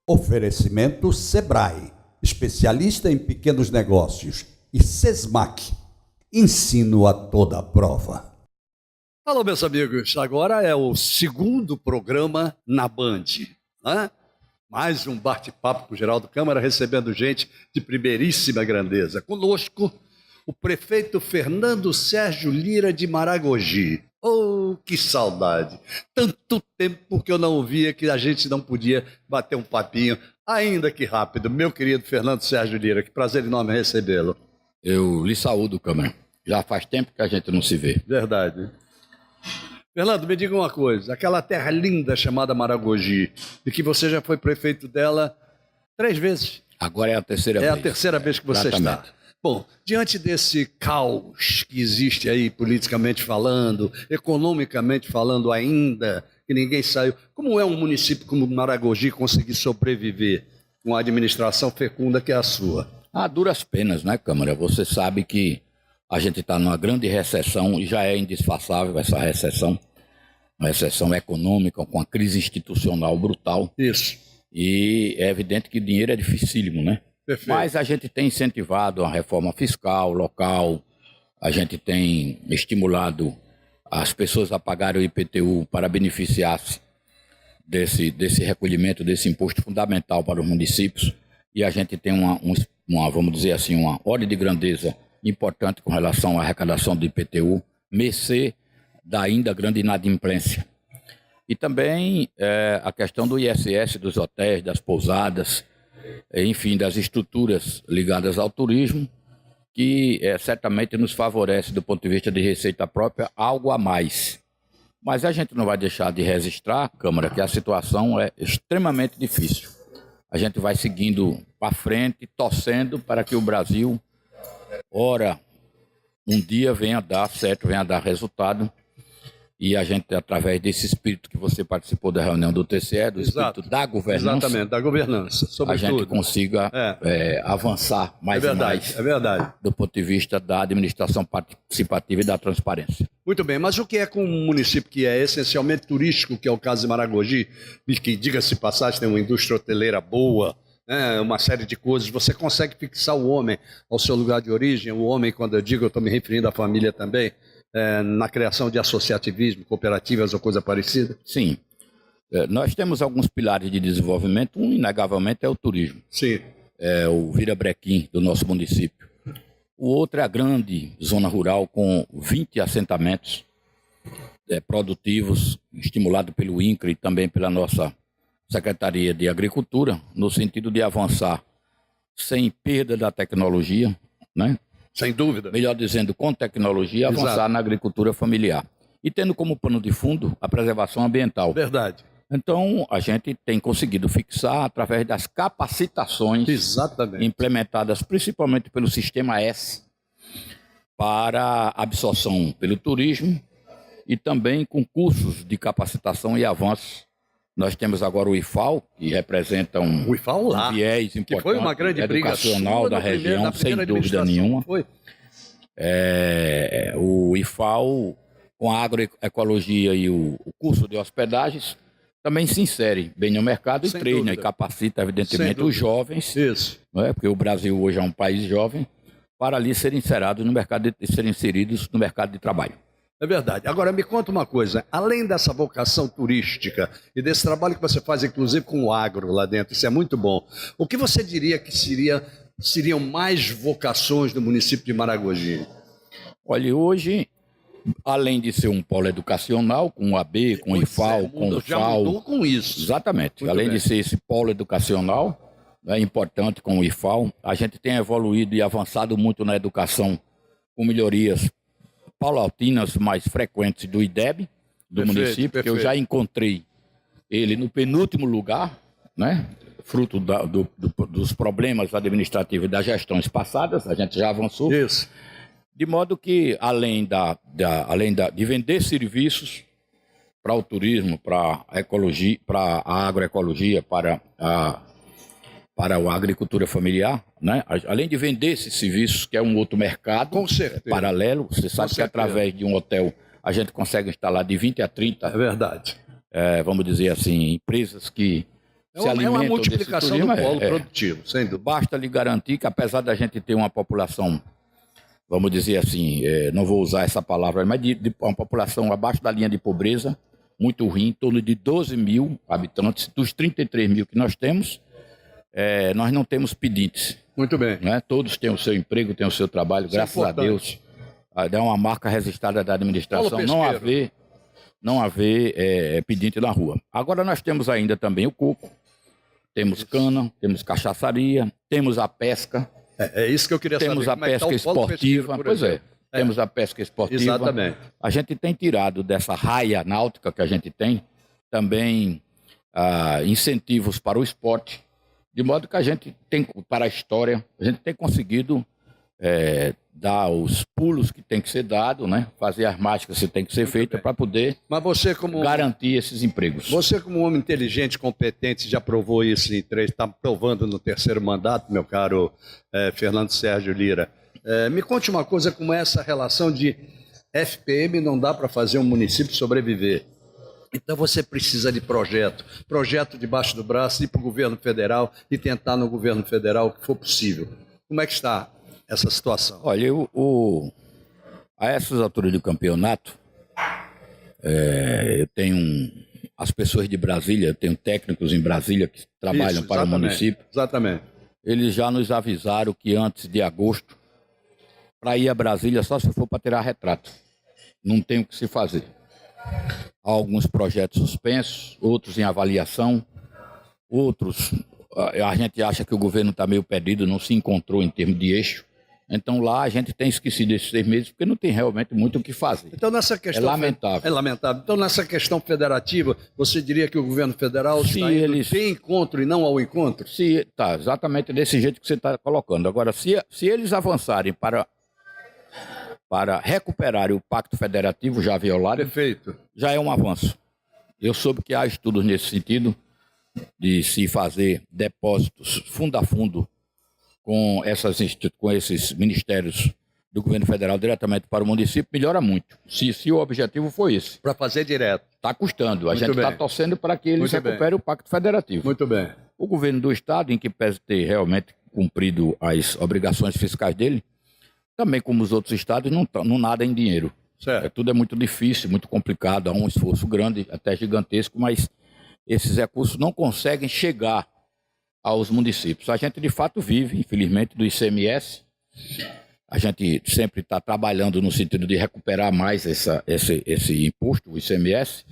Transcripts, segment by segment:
Oferecimento Sebrae, especialista em pequenos negócios, e Sesmac, ensino a toda prova. Alô, meus amigos, agora é o segundo programa na Band, né? Mais um bate-papo com o Geraldo Câmara, recebendo gente de primeiríssima grandeza. Conosco, o prefeito Fernando Sérgio Lira de Maragogi. Oh, que saudade! Tanto tempo que eu não ouvia que a gente não podia bater um papinho, ainda que rápido. Meu querido Fernando Sérgio Lira, que prazer enorme recebê-lo. Eu lhe saúdo, Câmara. Já faz tempo que a gente não se vê. Verdade. Fernando, me diga uma coisa, aquela terra linda chamada Maragogi, e que você já foi prefeito dela 3 vezes. Agora é a terceira vez. É a terceira vez que você está. Bom, diante desse caos que existe aí, politicamente falando, economicamente falando ainda, que ninguém saiu, como é um município como Maragogi conseguir sobreviver com uma administração fecunda que é a sua? A duras penas, né, Câmara? Você sabe que a gente está numa grande recessão e já é indisfaçável essa recessão. Uma recessão econômica com uma crise institucional brutal. Isso. E é evidente que dinheiro é dificílimo, né? Perfeito. Mas a gente tem incentivado a reforma fiscal, local, a gente tem estimulado as pessoas a pagarem o IPTU para beneficiar-se desse recolhimento, desse imposto fundamental para os municípios. E a gente tem vamos dizer assim, uma ordem de grandeza importante com relação à arrecadação do IPTU, mercê da ainda grande inadimplência. E também a questão do ISS, dos hotéis, das pousadas, enfim, das estruturas ligadas ao turismo, que certamente nos favorece do ponto de vista de receita própria algo a mais. Mas a gente não vai deixar de registrar, Câmara, que a situação é extremamente difícil. A gente vai seguindo para frente, torcendo para que o Brasil, ora, um dia venha a dar certo, venha a dar resultado. E a gente, através desse espírito que você participou da reunião do TCE, do espírito da governança, exatamente, da governança, sobretudo, a gente consiga avançar mais e mais do ponto de vista da administração participativa e da transparência. Muito bem, mas o que é com um município que é essencialmente turístico, que é o caso de Maragogi, que, diga-se de passagem, tem uma indústria hoteleira boa, uma série de coisas, você consegue fixar o homem ao seu lugar de origem? O homem, quando eu digo, eu estou me referindo à família também, na criação de associativismo, cooperativas ou coisa parecida? Sim. Nós temos alguns pilares de desenvolvimento. Um, inegavelmente, é o turismo. Sim. É o Virabrequim do nosso município. O outro é a grande zona rural com 20 assentamentos produtivos, estimulado pelo INCRA e também pela nossa Secretaria de Agricultura, no sentido de avançar sem perda da tecnologia, né? Sem dúvida. Melhor dizendo, com tecnologia, avançar na agricultura familiar. E tendo como pano de fundo a preservação ambiental. Verdade. Então, a gente tem conseguido fixar através das capacitações implementadas principalmente pelo Sistema S para absorção pelo turismo e também com cursos de capacitação e avanço. Nós temos agora o IFAL, que representa um viés importante, que foi uma grande educacional da região, sem dúvida nenhuma. Foi. O IFAL, com a agroecologia e o curso de hospedagens, também se insere bem no mercado e treina e capacita, evidentemente, os jovens, porque o Brasil hoje é um país jovem, para ali serem inseridos no mercado de trabalho. É verdade. Agora, me conta uma coisa. Além dessa vocação turística e desse trabalho que você faz, inclusive, com o agro lá dentro, isso é muito bom. O que você diria que seriam mais vocações do município de Maragogi? Olha, hoje, além de ser um polo educacional, com o AB, com o IFAL, com o já FAO... mudou com isso. Exatamente. Muito além bem. de ser esse polo educacional, importante com o IFAL, a gente tem evoluído e avançado muito na educação com melhorias paulatinas mais frequentes do IDEB, do município, que eu já encontrei ele no penúltimo lugar, né? Fruto dos problemas administrativos das gestões passadas, a gente já avançou. Isso. De modo que, além de vender serviços para o turismo, para a ecologia, para a agroecologia, para a agricultura familiar, né? Além de vender esses serviços, que é um outro mercado paralelo, você sabe que através de um hotel a gente consegue instalar de 20 a 30, vamos dizer assim, empresas que se alimentam uma desse multiplicação turismo. do polo produtivo, sem dúvida. Basta lhe garantir que, apesar da gente ter uma população, vamos dizer assim, não vou usar essa palavra, mas de uma população abaixo da linha de pobreza, muito ruim, em torno de 12 mil habitantes, dos 33 mil que nós temos, nós não temos pedintes. Muito bem. Né? Todos têm o seu emprego, têm o seu trabalho, Isso é graças a Deus. É uma marca registrada da administração, não haver pedinte na rua. Agora nós temos ainda também o coco, temos cana, temos cachaçaria, temos a pesca. É isso que eu queria temos saber. a pesca esportiva, temos a pesca esportiva. Exatamente. A gente tem tirado dessa raia náutica que a gente tem também incentivos para o esporte, de modo que a gente tem, para a história, a gente tem conseguido dar os pulos que tem que ser dado, né? Fazer as mágicas que tem que ser feita para poder garantir esses empregos. Você, como um homem inteligente, competente, já provou isso está provando no terceiro mandato, meu caro Fernando Sérgio Lira. Me conte uma coisa, como é essa relação de FPM não dá para fazer um município sobreviver. Então você precisa de projeto debaixo do braço, ir para o governo federal e tentar no governo federal o que for possível. Como é que está essa situação? Olha, a essas alturas do campeonato, eu tenho as pessoas de Brasília, eu tenho técnicos em Brasília que trabalham para o município. Exatamente. Eles já nos avisaram que antes de agosto, para ir a Brasília só se for para tirar retrato. Não tem o que se fazer. Há alguns projetos suspensos, outros em avaliação, outros a gente acha que o governo está meio perdido, não se encontrou em termos de eixo. Então lá a gente tem esquecido esses 6 meses porque não tem realmente muito o que fazer. Então, nessa questão, é lamentável. É lamentável. Então, nessa questão federativa, você diria que o governo federal está indo de encontro e não ao encontro? Tá, exatamente desse jeito que você está colocando. Agora, se eles avançarem para recuperar o Pacto Federativo já violado, perfeito, já é um avanço. Eu soube que há estudos nesse sentido de se fazer depósitos fundo a fundo com esses ministérios do governo federal diretamente para o município, melhora muito. Se o objetivo foi esse. Para fazer direto. Está custando. A gente está torcendo para que eles recuperem o Pacto Federativo. Muito bem. O governo do Estado, em que pese ter realmente cumprido as obrigações fiscais dele, também como os outros estados, não nada em dinheiro. Certo. Tudo é muito difícil, muito complicado, há um esforço grande, até gigantesco, mas esses recursos não conseguem chegar aos municípios. A gente, de fato, vive, infelizmente, do ICMS. A gente sempre está trabalhando no sentido de recuperar mais esse imposto, o ICMS.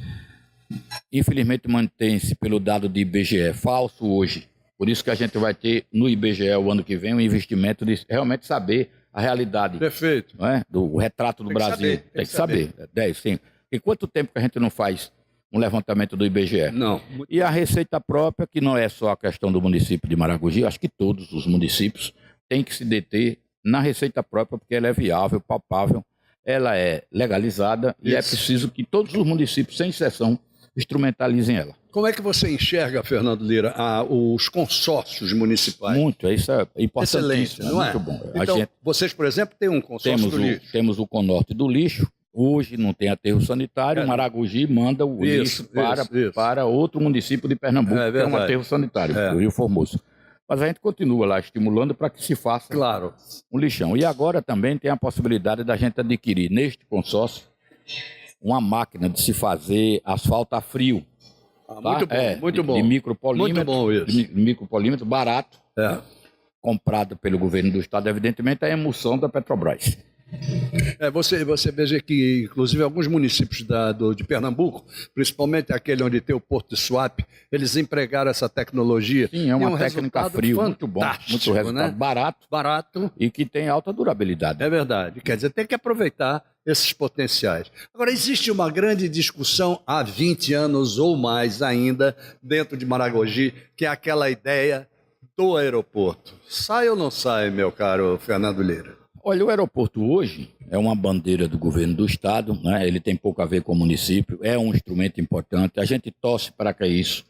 Infelizmente, mantém-se pelo dado de IBGE falso hoje. Por isso que a gente vai ter no IBGE o ano que vem um investimento de realmente saber a realidade. Perfeito. Não é? Do retrato do Brasil. Tem que saber. 10, sim. E quanto tempo que a gente não faz um levantamento do IBGE? Não. E a receita própria, que não é só a questão do município de Maragogi, acho que todos os municípios têm que se deter na receita própria, porque ela é viável, palpável, ela é legalizada. Isso. E é preciso que todos os municípios, sem exceção, instrumentalizem ela. Como é que você enxerga, Fernando Lira, os consórcios municipais? Muito, isso é importantíssimo, não é? Muito bom. Então, vocês, por exemplo, têm um consórcio do lixo. Temos o Conorte do lixo, hoje não tem aterro sanitário, Maragogi manda o lixo para outro município de Pernambuco, que é um aterro sanitário, o Rio Formoso. Mas a gente continua lá estimulando para que se faça um lixão. E agora também tem a possibilidade da gente adquirir neste consórcio uma máquina de se fazer asfalto a frio. Muito bom, muito bom. De micropolímetro. Muito bom isso. De micropolímetro barato. Comprado pelo governo do estado, evidentemente, a emulsão da Petrobras. Você veja que, inclusive, alguns municípios de Pernambuco, principalmente aquele onde tem o Porto de Suape, eles empregaram essa tecnologia. Sim, é uma técnica frio, muito bom, muito resultado, né? Barato e que tem alta durabilidade. É verdade, quer dizer, tem que aproveitar esses potenciais. Agora, existe uma grande discussão há 20 anos ou mais ainda, dentro de Maragogi, que é aquela ideia do aeroporto. Sai ou não sai, meu caro Fernando Lira? Olha, o aeroporto hoje é uma bandeira do governo do estado, né? Ele tem pouco a ver com o município, é um instrumento importante, a gente torce para que isso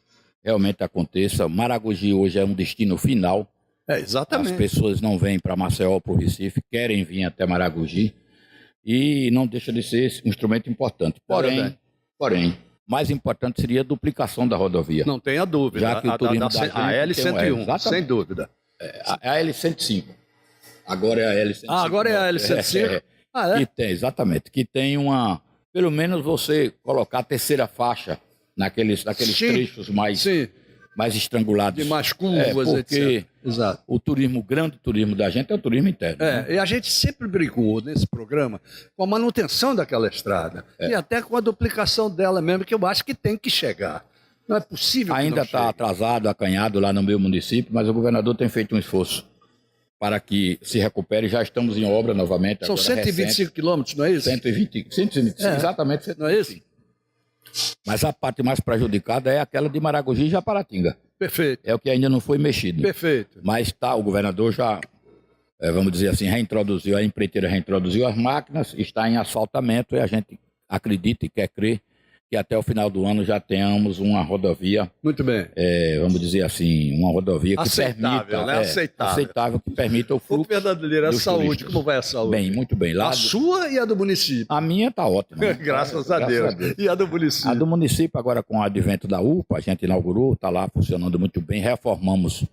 realmente aconteça. Maragogi hoje é um destino final. Exatamente. As pessoas não vêm para Maceió, para o Recife, querem vir até Maragogi e não deixa de ser um instrumento importante. Porém, mais importante seria a duplicação da rodovia. Não tenha dúvida. Já que o turismo a L101, sem dúvida. É a L105. Agora é a L105. Agora é a L105? Que tem, exatamente. Que tem uma... Pelo menos você colocar a terceira faixa naqueles trechos mais estrangulados. De mais curvas, porque etc. Exato. O grande turismo da gente é o turismo interno. Né? E a gente sempre brigou nesse programa com a manutenção daquela estrada. E até com a duplicação dela mesmo, que eu acho que tem que chegar. Não é possível que ainda está atrasado, acanhado lá no meu município, mas o governador tem feito um esforço para que se recupere. Já estamos em obra novamente. São 125 quilômetros, não é isso? 125, exatamente. Não é isso? Mas a parte mais prejudicada é aquela de Maragogi e Japaratinga. Perfeito. É o que ainda não foi mexido. Perfeito. Mas o governador já, vamos dizer assim, reintroduziu, a empreiteira reintroduziu as máquinas, está em asfaltamento e a gente acredita e quer crer que até o final do ano já tenhamos uma rodovia. Muito bem. Vamos dizer assim, uma rodovia que permita. Né? Aceitável, que permita o fluxo. Fernando Lira, a saúde, turistas. Como vai a saúde? Bem, muito bem. A sua e a do município? A minha está ótima. Né? Graças a Deus. E a do município? A do município, agora com o advento da UPA, a gente inaugurou, está lá funcionando muito bem, reformamos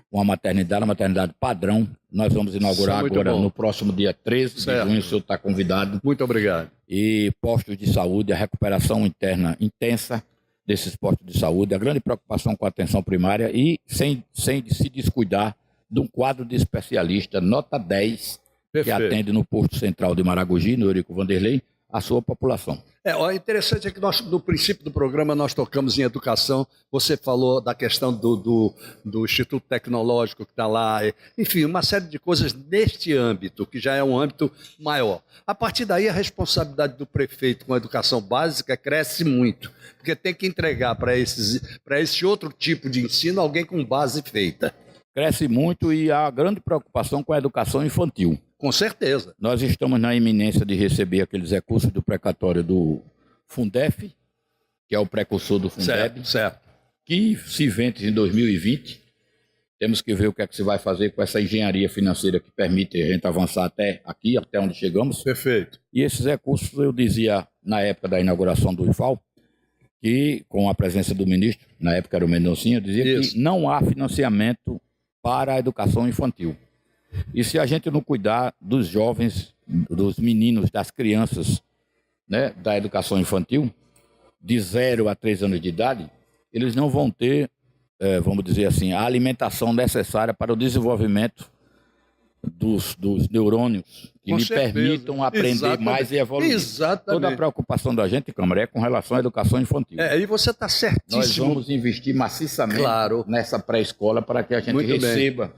uma maternidade padrão. Nós vamos inaugurar agora no próximo dia 13 de junho, o senhor está convidado. Muito obrigado. E postos de saúde, a recuperação interna intensa desses postos de saúde, a grande preocupação com a atenção primária e sem se descuidar de um quadro de especialista nota 10, Perfeito. Que atende no posto central de Maragogi, no Eurico Vanderlei, a sua população. O interessante é que nós, no princípio do programa, nós tocamos em educação. Você falou da questão do Instituto Tecnológico que está lá. Enfim, uma série de coisas neste âmbito, que já é um âmbito maior. A partir daí, a responsabilidade do prefeito com a educação básica cresce muito, porque tem que entregar para esse outro tipo de ensino alguém com base feita. Cresce muito e há grande preocupação com a educação infantil. Com certeza. Nós estamos na iminência de receber aqueles recursos do precatório do Fundef, que é o precursor do Fundeb, certo. Que se vence em 2020. Temos que ver o que é que se vai fazer com essa engenharia financeira que permite a gente avançar até aqui, até onde chegamos. Perfeito. E esses recursos, eu dizia na época da inauguração do IFAL, que com a presença do ministro, na época era o Mendoncinha, eu dizia que não há financiamento para a educação infantil. E se a gente não cuidar dos jovens, dos meninos, das crianças, né, da educação infantil, de 0 a 3 anos de idade, eles não vão ter, vamos dizer assim, a alimentação necessária para o desenvolvimento dos neurônios que lhe permitam aprender mais e evoluir. Exatamente. Toda a preocupação da gente, Câmara, é com relação à educação infantil. E você está certíssimo. Nós vamos investir maciçamente nessa pré-escola para que a gente receba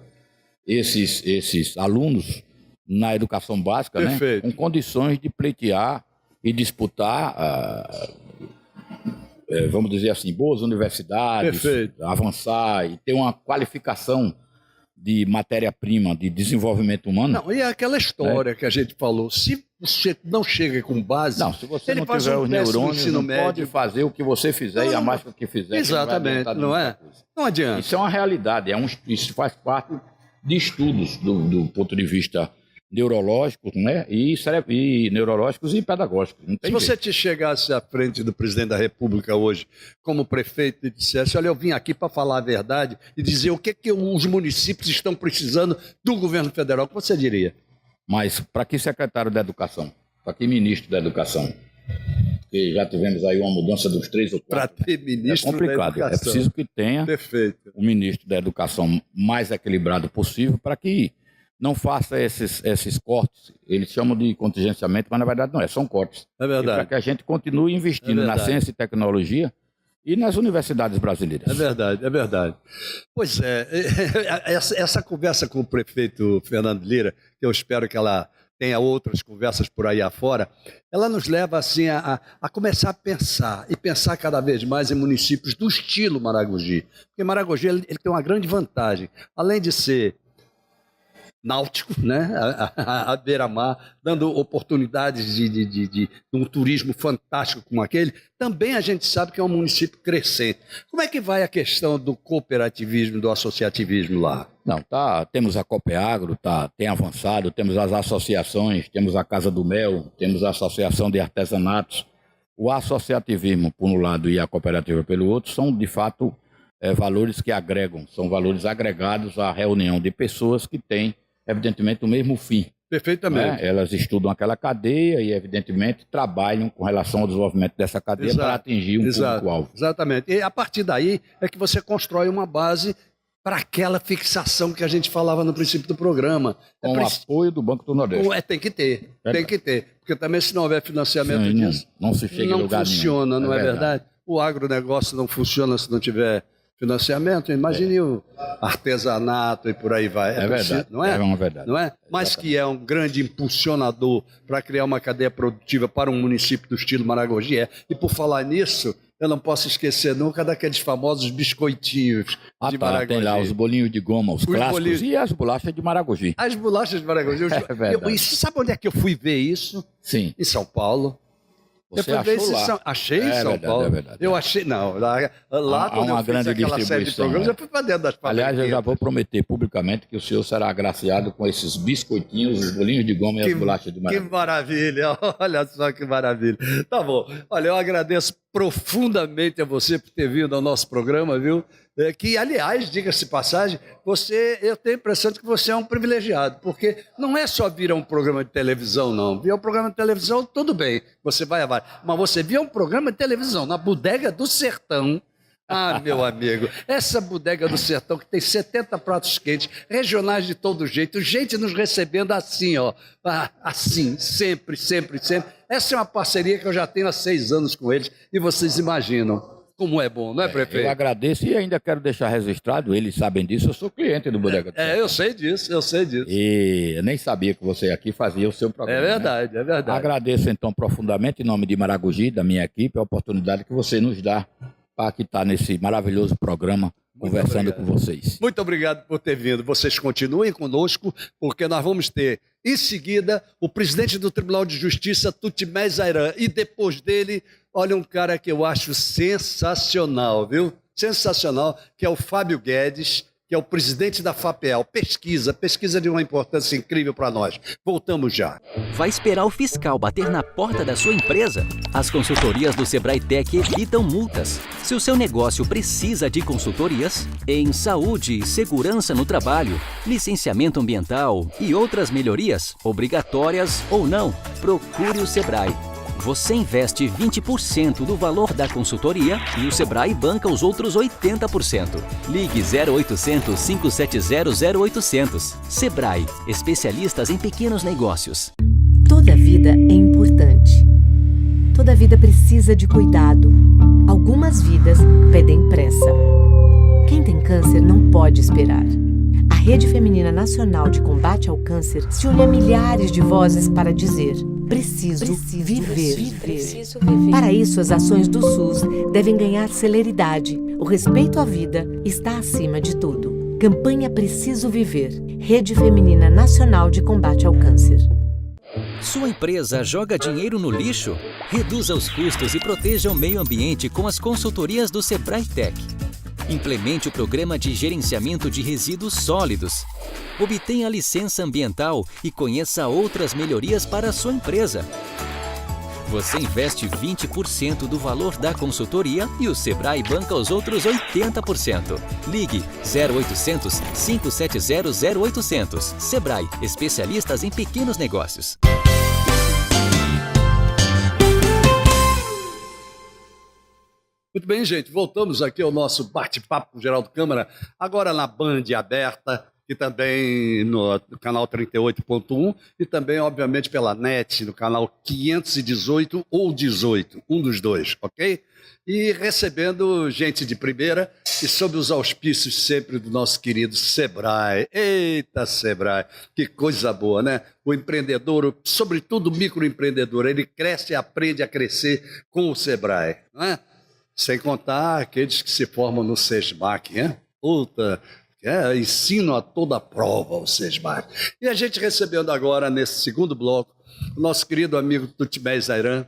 esses alunos na educação básica, né, com condições de pleitear e disputar, vamos dizer assim, boas universidades, avançar e ter uma qualificação de matéria-prima, de desenvolvimento humano. Não, e é aquela história que a gente falou, se você não chega com base... Não, se você não tiver os neurônios, não pode fazer o que você fizer e a mágica que fizer. Exatamente, não é? Não adianta. Isso é uma realidade, isso faz parte de estudos do ponto de vista neurológico, né? E neurológicos e pedagógicos. Se você te chegasse à frente do presidente da República hoje, como prefeito, e dissesse, olha, eu vim aqui para falar a verdade e dizer o que os municípios estão precisando do governo federal, o que você diria? Mas para que secretário da Educação? Para que ministro da Educação? Porque já tivemos aí uma mudança dos 3 ou 4. Para ter ministro da Educação. É preciso que tenha o ministro da Educação mais equilibrado possível para que não faça esses cortes. Eles chamam de contingenciamento, mas na verdade não é, são cortes. É verdade. Para que a gente continue investindo na ciência e tecnologia e nas universidades brasileiras. É verdade, é verdade. Pois é, essa conversa com o prefeito Fernando Lira, que eu espero que ela tenha outras conversas por aí afora, ela nos leva assim a começar a pensar, e pensar cada vez mais em municípios do estilo Maragogi. Porque Maragogi ele tem uma grande vantagem, além de ser náutico, né? A beira-mar, dando oportunidades de um turismo fantástico como aquele, também a gente sabe que é um município crescente. Como é que vai a questão do cooperativismo, do associativismo lá? Não, temos a Copeagro, tem avançado, temos as associações, temos a Casa do Mel, temos a Associação de Artesanatos, O associativismo, por um lado, e a cooperativa pelo outro, são, de fato, valores que agregam, são valores agregados à reunião de pessoas que têm, evidentemente, o mesmo fim. Perfeitamente. Elas estudam aquela cadeia e, evidentemente, trabalham com relação ao desenvolvimento dessa cadeia para atingir um público-alvo. Exatamente. E a partir daí é que você constrói uma base para aquela fixação que a gente falava no princípio do programa. Com o apoio do Banco do Nordeste. Tem que ter, tem que ter. Porque também se não houver financiamento disso, não se chega em lugar funciona, nenhum. Não é verdade? O agronegócio não funciona se não tiver financiamento. Imagine o artesanato e por aí vai. É verdade, não é? É uma verdade. Não é? Mas que é um grande impulsionador para criar uma cadeia produtiva para um município do estilo Maragogi. E por falar nisso, eu não posso esquecer nunca daqueles famosos biscoitinhos de Maragogi. Tem lá os bolinhos de goma, os clássicos, e as bolachas de Maragogi. As bolachas de Maragogi. E sabe onde é que eu fui ver isso? Sim. Em São Paulo. Você achou lá? Achei em São Paulo. É verdade. Eu achei, não. Lá quando uma eu fiz grande aquela série de programas, eu fui para dentro das fábricas. Aliás, eu já vou prometer publicamente que o senhor será agraciado com esses biscoitinhos, os bolinhos de goma e as bolachas de Maragogi. Que maravilha, olha só que maravilha. Tá bom, olha, eu agradeço profundamente a você por ter vindo ao nosso programa, viu? Que, aliás, diga-se de passagem, eu tenho a impressão de que você é um privilegiado, porque não é só vir a um programa de televisão, não. Vir a um programa de televisão, tudo bem, você vai, mas você vir a um programa de televisão na Bodega do Sertão. Ah, meu amigo, essa Bodega do Sertão que tem 70 pratos quentes, regionais de todo jeito, gente nos recebendo assim, ó, assim, sempre, sempre, sempre. Essa é uma parceria que eu já tenho há 6 anos com eles e vocês imaginam como é bom, não é, prefeito? Eu agradeço e ainda quero deixar registrado, eles sabem disso, eu sou cliente do Bodega do Sertão. Eu sei disso, eu sei disso. E eu nem sabia que você aqui fazia o seu programa. É verdade, né? É verdade. Agradeço então profundamente, em nome de Maragogi, da minha equipe, a oportunidade que você nos dá para que estar nesse maravilhoso programa conversando com vocês. Muito obrigado por ter vindo. Vocês continuem conosco, porque nós vamos ter, em seguida, o presidente do Tribunal de Justiça, Tutmés Ayran, e depois dele, olha um cara que eu acho sensacional, viu? Sensacional, que é o Fábio Guedes, que é o presidente da FAPEL. Pesquisa de uma importância incrível para nós. Voltamos já. Vai esperar o fiscal bater na porta da sua empresa? As consultorias do Sebrae Tech evitam multas. Se o seu negócio precisa de consultorias em saúde, segurança no trabalho, licenciamento ambiental e outras melhorias, obrigatórias ou não, procure o Sebrae. Você investe 20% do valor da consultoria e o Sebrae banca os outros 80%. Ligue 0800 570 0800. Sebrae, especialistas em pequenos negócios. Toda vida é importante. Toda vida precisa de cuidado. Algumas vidas pedem pressa. Quem tem câncer não pode esperar. A Rede Feminina Nacional de Combate ao Câncer se une a milhares de vozes para dizer: Preciso viver. Para isso, as ações do SUS devem ganhar celeridade. O respeito à vida está acima de tudo. Campanha Preciso Viver. Rede Feminina Nacional de Combate ao Câncer. Sua empresa joga dinheiro no lixo? Reduza os custos e proteja o meio ambiente com as consultorias do Sebrae Tech. Implemente o programa de gerenciamento de resíduos sólidos. Obtenha a licença ambiental e conheça outras melhorias para a sua empresa. Você investe 20% do valor da consultoria e o Sebrae banca os outros 80%. Ligue 0800 570 0800. Sebrae, especialistas em pequenos negócios. Muito bem, gente, voltamos aqui ao nosso bate-papo com o Geraldo Câmara, agora na Band aberta, e também no canal 38.1, e também, obviamente, pela NET, no canal 518 ou 18, um dos dois, ok? E recebendo gente de primeira e sob os auspícios sempre do nosso querido Sebrae. Eita, Sebrae, que coisa boa, né? O empreendedor, sobretudo o microempreendedor, ele cresce e aprende a crescer com o Sebrae, não é? Sem contar aqueles que se formam no SESMAC, né? Puta, ensino a toda prova o SESMAC. E a gente recebendo agora, nesse segundo bloco, o nosso querido amigo Tutmés Ayran,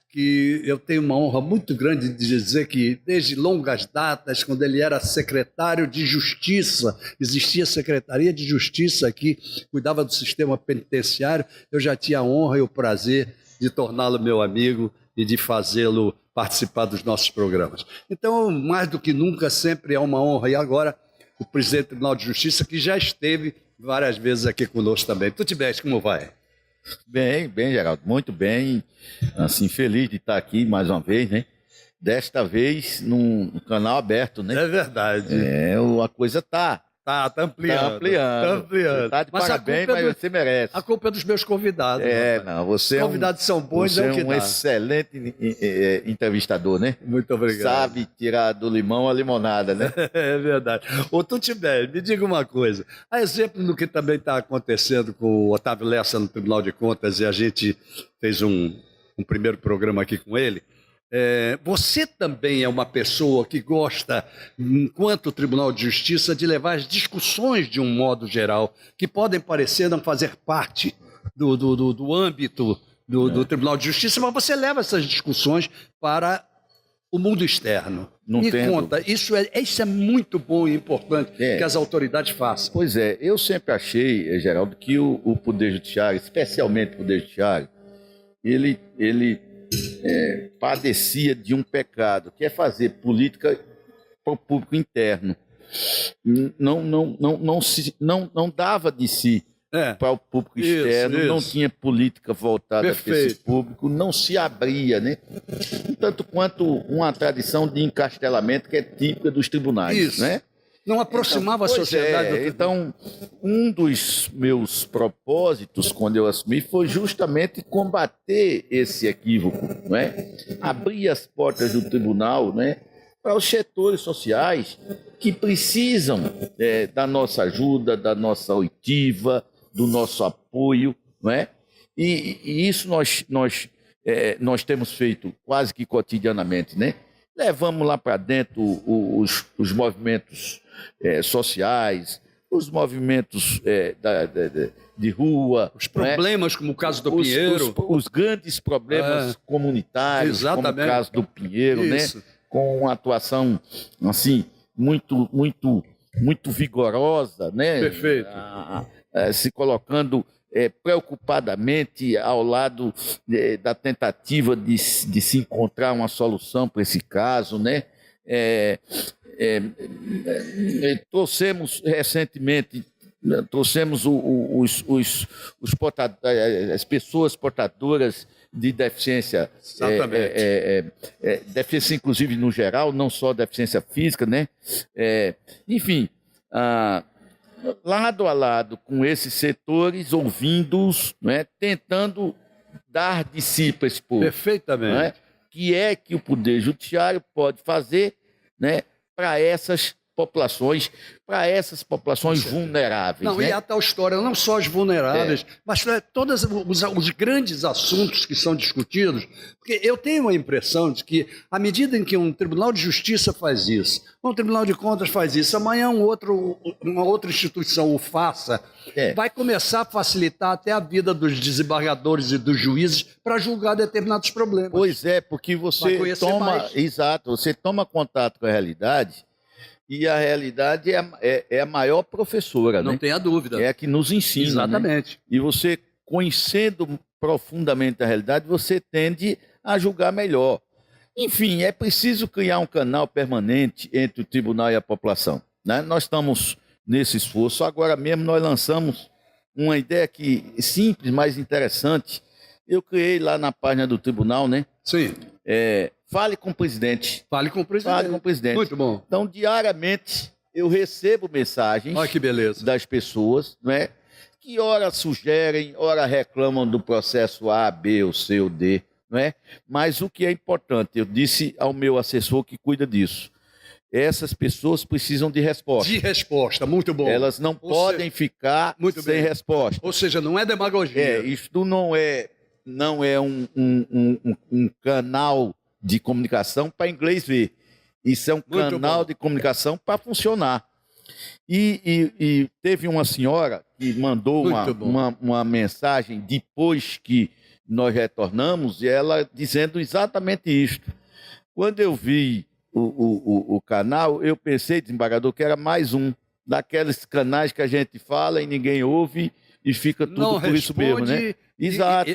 que eu tenho uma honra muito grande de dizer que, desde longas datas, quando ele era secretário de Justiça, existia a Secretaria de Justiça aqui, cuidava do sistema penitenciário, eu já tinha a honra e o prazer de torná-lo meu amigo, e de fazê-lo participar dos nossos programas. Então, mais do que nunca, sempre é uma honra. E agora, o presidente do Tribunal de Justiça, que já esteve várias vezes aqui conosco também. Tutibete, como vai? Bem, Geraldo, muito bem. Assim, feliz de estar aqui mais uma vez, né? Desta vez num canal aberto, né? É verdade. A coisa tá Tá ampliando. Tá ampliando. Tá ampliando. Tá de parabéns, mas você merece. A culpa é dos meus convidados. Não, você Os convidados são bons, você é o que é um dá. excelente entrevistador, né? Muito obrigado. Sabe tirar do limão a limonada, né? É verdade. Ô, Tutibete, me diga uma coisa. A exemplo do que também está acontecendo com o Otávio Lessa no Tribunal de Contas, e a gente fez um primeiro programa aqui com ele. Você também é uma pessoa que gosta, enquanto Tribunal de Justiça, de levar as discussões de um modo geral, que podem parecer não fazer parte do âmbito do Tribunal de Justiça, mas você leva essas discussões para o mundo externo. Me conta, isso é muito bom e importante que as autoridades façam. Pois é, eu sempre achei, Geraldo, que o Poder Judiciário, especialmente o Poder Judiciário, ele padecia de um pecado, que é fazer política para o público interno. Não dava de si para o público externo, não tinha política voltada para esse público, não se abria, né? Tanto quanto uma tradição de encastelamento que é típica dos tribunais, né? Não aproximava a sociedade. Então, um dos meus propósitos, quando eu assumi, foi justamente combater esse equívoco, não é? Abrir as portas do tribunal, né, para os setores sociais que precisam da nossa ajuda, da nossa oitiva, do nosso apoio, não é? E isso nós temos feito quase que cotidianamente, né? Levamos lá para dentro os movimentos sociais, os movimentos de rua. Os problemas, como o caso do Pinheiro. Os grandes problemas comunitários, como o caso do Pinheiro, né? Com uma atuação assim, muito vigorosa, né? Perfeito. Se colocando preocupadamente ao lado da tentativa de se encontrar uma solução para esse caso, né? Trouxemos recentemente as pessoas portadoras de deficiência, deficiência inclusive no geral, não só deficiência física, né? Enfim, lado a lado com esses setores, ouvindo-os, né, tentando dar de si para esse povo. Perfeitamente. Né, que o Poder Judiciário pode fazer, né, para essas populações vulneráveis. Não, né? E a tal história, não só os vulneráveis, mas todos os grandes assuntos que são discutidos, porque eu tenho a impressão de que, à medida em que um Tribunal de Justiça faz isso, um Tribunal de Contas faz isso, amanhã uma outra instituição o faça, vai começar a facilitar até a vida dos desembargadores e dos juízes para julgar determinados problemas. Pois é, porque você toma contato com a realidade. E a realidade é a maior professora, Não né? tenha dúvida. É a que nos ensina. Exatamente. Né? E você, conhecendo profundamente a realidade, você tende a julgar melhor. Enfim, é preciso criar um canal permanente entre o tribunal e a população. Né? Nós estamos nesse esforço. Agora mesmo nós lançamos uma ideia simples, mas interessante. Eu criei lá na página do tribunal, né? Sim. Fale com o presidente. Fale com o presidente. Fale com o presidente. Muito bom. Então, diariamente, eu recebo mensagens Olha que beleza. das pessoas, né, que ora sugerem, ora reclamam do processo A, B, ou C, ou D. Né? Mas o que é importante, eu disse ao meu assessor que cuida disso, essas pessoas precisam de resposta. De resposta, muito bom. Elas não podem ficar sem resposta. Ou seja, não é demagogia. Isto não é um canal de comunicação para inglês ver. Isso é um canal de comunicação para funcionar. E teve uma senhora que mandou uma mensagem depois que nós retornamos, e ela dizendo exatamente isto. Quando eu vi o canal, eu pensei, desembargador, que era mais um daqueles canais que a gente fala e ninguém ouve, e fica tudo Não por isso mesmo, né? responde Exato.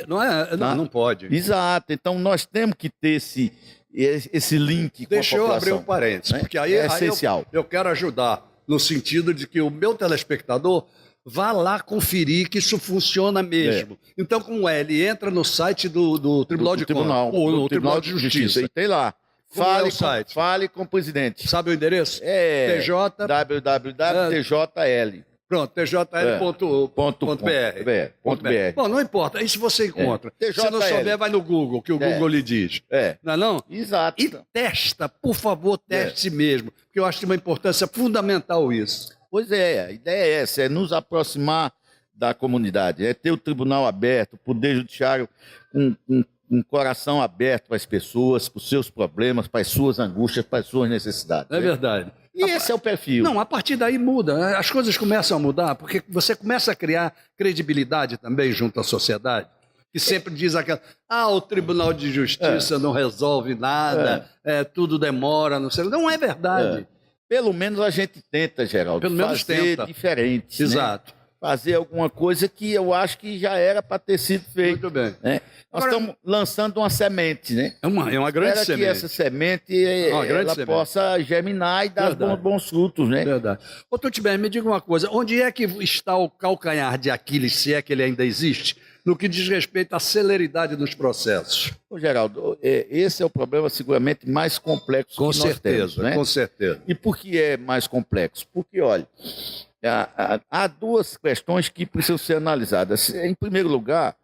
Não pode. Exato. Então nós temos que ter esse link Deixa com a eu população. abrir um parênteses, né? porque aí, é aí essencial. eu quero ajudar no sentido de que o meu telespectador vá lá conferir que isso funciona mesmo. Então, como é? Ele entra no site do Tribunal de Contas, ou no Tribunal de Justiça. E tem lá. Como é o site? Fale com o presidente. Sabe o endereço? É TJ. www.tjl. Pronto, tjl.br. Bom, não importa, isso você encontra. Se não souber, vai no Google, que o Google lhe diz. Não é não? Exato. E testa, por favor, teste mesmo, porque eu acho que tem uma importância fundamental isso. Pois é, a ideia é essa, é nos aproximar da comunidade, é ter o tribunal aberto, o poder judiciário com um coração aberto para as pessoas, para os seus problemas, para as suas angústias, para as suas necessidades. É verdade. E esse é o perfil. Não, a partir daí muda, as coisas começam a mudar, porque você começa a criar credibilidade também junto à sociedade, que sempre diz aquela, o Tribunal de Justiça não resolve nada, tudo demora, não sei. Não é verdade. Pelo menos a gente tenta, Geraldo, Pelo menos fazer tenta. diferente. Exato. Né? Fazer alguma coisa que eu acho que já era para ter sido feito. Muito bem. Né? Nós Agora, estamos lançando uma semente, né? É uma grande Espera semente. que essa semente grande ela semente. possa germinar e dar bons frutos, né? Verdade. Ô, Tutibé, me diga uma coisa, onde é que está o calcanhar de Aquiles, se é que ele ainda existe, no que diz respeito à celeridade dos processos? Ô, Geraldo, esse é o problema seguramente mais complexo que nós temos, né? Com certeza. E por que é mais complexo? Porque, olha, há duas questões que precisam ser analisadas. Em primeiro lugar,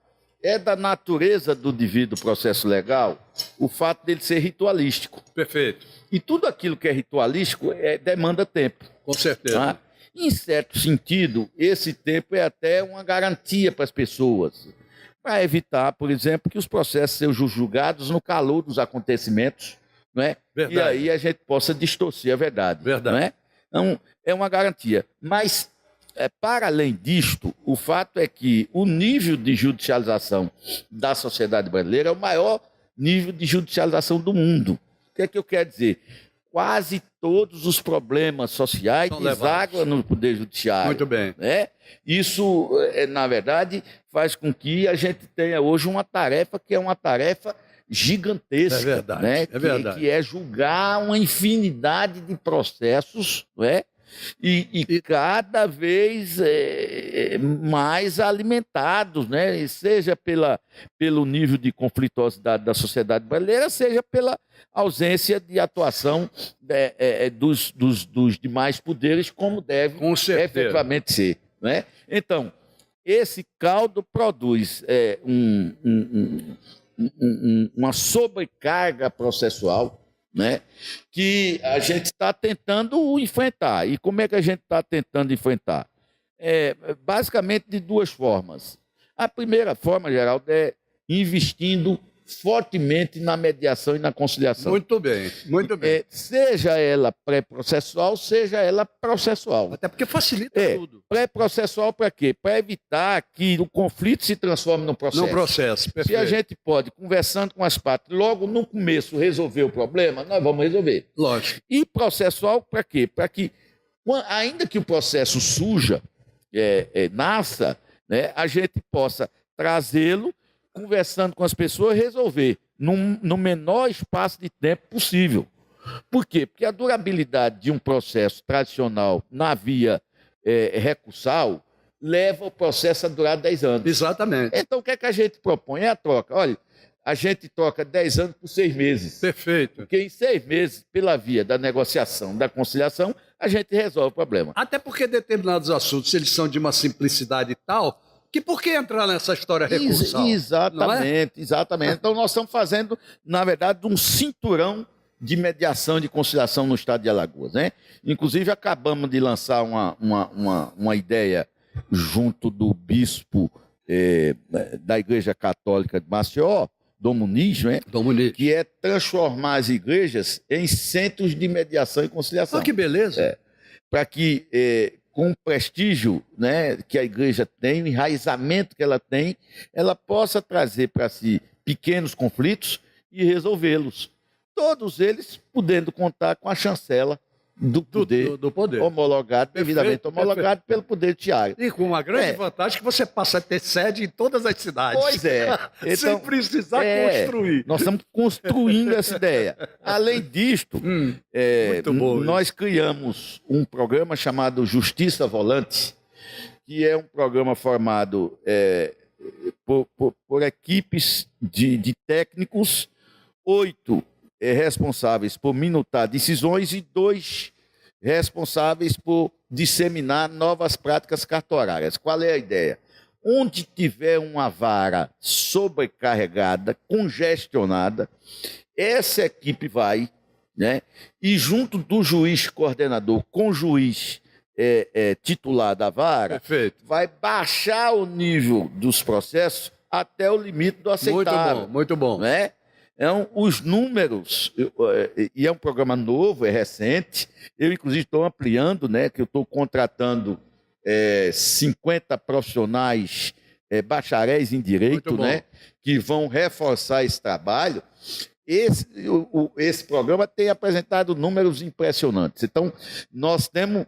é da natureza do devido processo legal o fato dele ser ritualístico. Perfeito. E tudo aquilo que é ritualístico demanda tempo. Com certeza. Tá? Em certo sentido, esse tempo é até uma garantia para as pessoas, para evitar, por exemplo, que os processos sejam julgados no calor dos acontecimentos, não é? Verdade. E aí a gente possa distorcer a verdade. Verdade. Não é? Então, é uma garantia. Mas, para além disto, o fato é que o nível de judicialização da sociedade brasileira é o maior nível de judicialização do mundo. O que é que eu quero dizer? Quase todos os problemas sociais desaguam no Poder Judiciário. Muito bem. Né? Isso, na verdade, faz com que a gente tenha hoje uma tarefa que é uma tarefa gigantesca. É verdade. Né? É verdade. Que é julgar uma infinidade de processos, não é? E cada vez mais alimentados, né? E seja pelo nível de conflituosidade da sociedade brasileira, seja pela ausência de atuação dos demais poderes, como deve efetivamente ser. Né? Então, esse caldo produz uma sobrecarga processual, né, que a gente está tentando enfrentar. E como é que a gente está tentando enfrentar? Basicamente de duas formas. A primeira forma, Geraldo, é investindo fortemente na mediação e na conciliação. Muito bem, muito bem. Seja ela pré-processual, seja ela processual. Até porque facilita tudo. Pré-processual para quê? Para evitar que o conflito se transforme num processo. Num processo, perfeito. Se a gente pode, conversando com as partes, logo no começo resolver o problema, nós vamos resolver. Lógico. E processual para quê? Para que, ainda que o processo suja, nasça, né, a gente possa trazê-lo, conversando com as pessoas, resolver no menor espaço de tempo possível. Por quê? Porque a durabilidade de um processo tradicional na via recursal leva o processo a durar 10 anos. Exatamente. Então, o que é que a gente propõe? É a troca. Olha, a gente troca 10 anos por 6 meses. Perfeito. Porque em 6 meses, pela via da negociação, da conciliação, a gente resolve o problema. Até porque determinados assuntos, eles são de uma simplicidade tal que por que entrar nessa história recursal? Exatamente, exatamente. Então, nós estamos fazendo, na verdade, um cinturão de mediação e de conciliação no estado de Alagoas. Né? Inclusive, acabamos de lançar uma ideia junto do bispo da Igreja Católica de Maceió, Dom Muniz, né? Dom Muniz, que é transformar as igrejas em centros de mediação e conciliação. Ah, que beleza! Para que, com o prestígio, né, que a igreja tem, o enraizamento que ela tem, ela possa trazer para si pequenos conflitos e resolvê-los. Todos eles podendo contar com a chancela do poder, do poder. homologado, devidamente Perfeito, homologado pelo poder judiciário. E com uma grande vantagem que você passa a ter sede em todas as cidades. Pois é. Sem Então, precisar construir. Nós estamos construindo essa ideia. Além disto, muito bom nós criamos um programa chamado Justiça Volante, que é um programa formado por equipes de técnicos, 8 responsáveis por minutar decisões e 2 responsáveis por disseminar novas práticas cartorárias. Qual é a ideia? Onde tiver uma vara sobrecarregada, congestionada, essa equipe vai, né, e junto do juiz coordenador com o juiz titular da vara, Perfeito. vai baixar o nível dos processos até o limite do aceitável. Muito bom. Né? Então, os números, e é um programa novo, é recente, eu inclusive estou ampliando, né, que eu estou contratando 50 profissionais, bacharéis em direito, né, que vão reforçar esse trabalho. Esse programa tem apresentado números impressionantes. Então, nós temos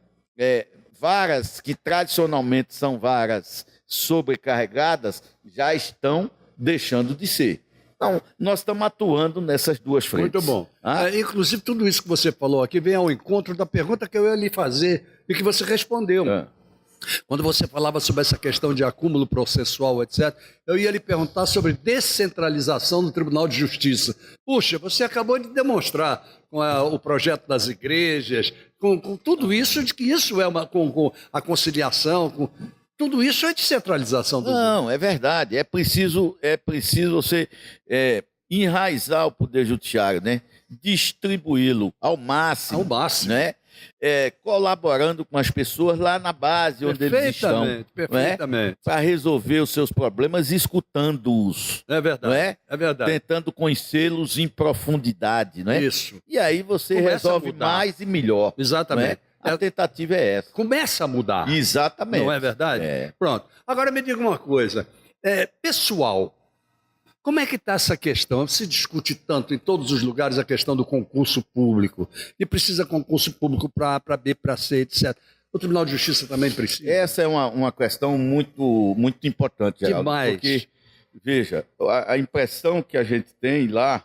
varas que tradicionalmente são varas sobrecarregadas, já estão deixando de ser. Então, nós estamos atuando nessas duas frentes. Muito bom. Inclusive, tudo isso que você falou aqui vem ao encontro da pergunta que eu ia lhe fazer e que você respondeu. Quando você falava sobre essa questão de acúmulo processual, etc., eu ia lhe perguntar sobre descentralização do Tribunal de Justiça. Puxa, você acabou de demonstrar com o projeto das igrejas, com tudo isso, de que isso é com a conciliação, tudo isso é descentralização do... Não, é verdade. É preciso você enraizar o Poder Judiciário, né? Distribuí-lo ao máximo. Ao máximo. Né? Colaborando com as pessoas lá na base onde eles estão. Perfeitamente. Para resolver os seus problemas, escutando-os. É verdade. Não é? É verdade. Tentando conhecê-los em profundidade. Não é? Isso. E aí você Começa resolve a mudar. mais e melhor. Exatamente. A tentativa é essa. Começa a mudar. Exatamente. Não é verdade? Pronto. Agora me diga uma coisa. Pessoal, como é que está essa questão? Se discute tanto em todos os lugares a questão do concurso público. E precisa concurso público para A, para B, para C, etc. O Tribunal de Justiça também precisa? Essa é uma questão muito, muito importante, Geraldo. Demais. Porque, veja, a impressão que a gente tem lá,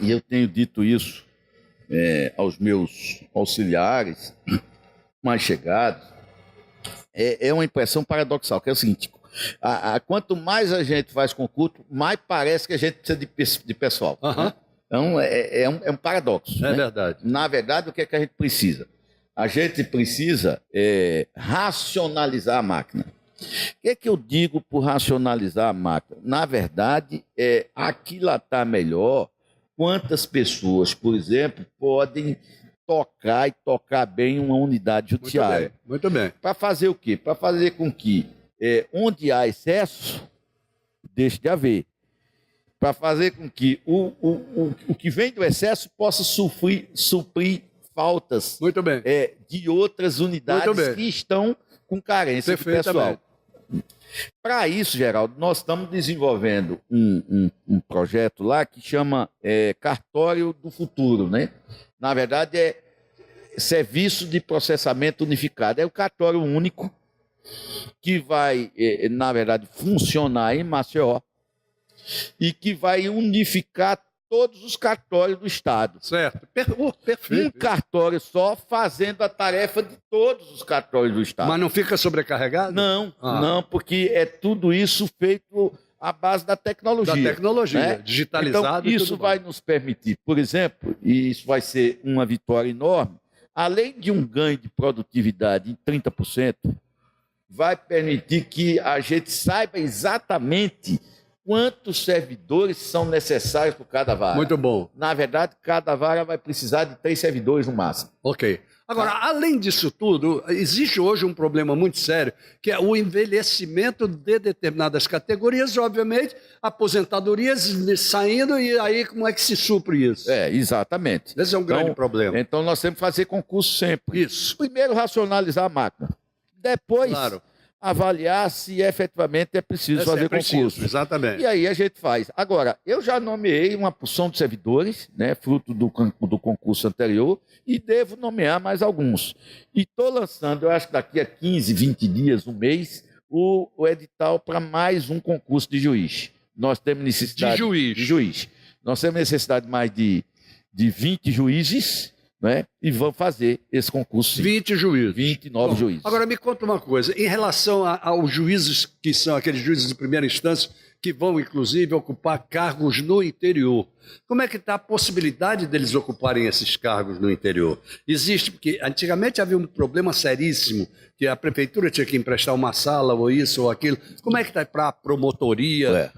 e eu tenho dito isso aos meus auxiliares mais chegados, é uma impressão paradoxal, que é o seguinte: quanto mais a gente faz concurso, mais parece que a gente precisa de pessoal. Né? Então, é um paradoxo. É né? verdade. Na verdade, o que é que a gente precisa? A gente precisa racionalizar a máquina. O que é que eu digo por racionalizar a máquina? Na verdade, aquilatar melhor quantas pessoas, por exemplo, podem tocar bem uma unidade judiciária. Muito bem. Para fazer o quê? Para fazer com que, onde há excesso, deixe de haver. Para fazer com que o que vem do excesso possa suprir faltas Muito bem. De outras unidades que estão com carência de pessoal. Para isso, Geraldo, nós estamos desenvolvendo um projeto lá que chama Cartório do Futuro, né? Na verdade, é Serviço de Processamento Unificado. É o cartório único que vai, na verdade, funcionar em Maceió e que vai unificar todos os cartórios do Estado. Certo. Perfeito. Um cartório só fazendo a tarefa de todos os cartórios do Estado. Mas não fica sobrecarregado? Não, não, porque é tudo isso feito à base da tecnologia. Da tecnologia, né? digitalizado. Então, isso vai nos permitir, por exemplo, e isso vai ser uma vitória enorme, além de um ganho de produtividade em 30%, vai permitir que a gente saiba exatamente quantos servidores são necessários por cada vara. Muito bom. Na verdade, cada vara vai precisar de 3 servidores no máximo. Ok. Agora, além disso tudo, existe hoje um problema muito sério, que é o envelhecimento de determinadas categorias, obviamente, aposentadorias saindo, e aí como é que se supre isso? Exatamente. Esse é um grande problema. Então, nós temos que fazer concurso sempre. Isso. Primeiro, racionalizar a máquina. Depois, avaliar se efetivamente é preciso fazer concurso. Exatamente. E aí a gente faz. Agora, eu já nomeei uma porção de servidores, né, fruto do concurso anterior, e devo nomear mais alguns. E estou lançando, eu acho que daqui a 15, 20 dias, um mês, o edital para mais um concurso de juiz. Nós temos necessidade... De juiz. Nós temos necessidade de mais de 20 juízes, né? E vamos fazer esse concurso. Sim. 20 juízes. 29 juízes. Agora me conta uma coisa, em relação aos juízes que são aqueles juízes de primeira instância, que vão inclusive ocupar cargos no interior, como é que está a possibilidade deles ocuparem esses cargos no interior? Existe, porque antigamente havia um problema seríssimo, que a prefeitura tinha que emprestar uma sala ou isso ou aquilo. Como é que está para a promotoria?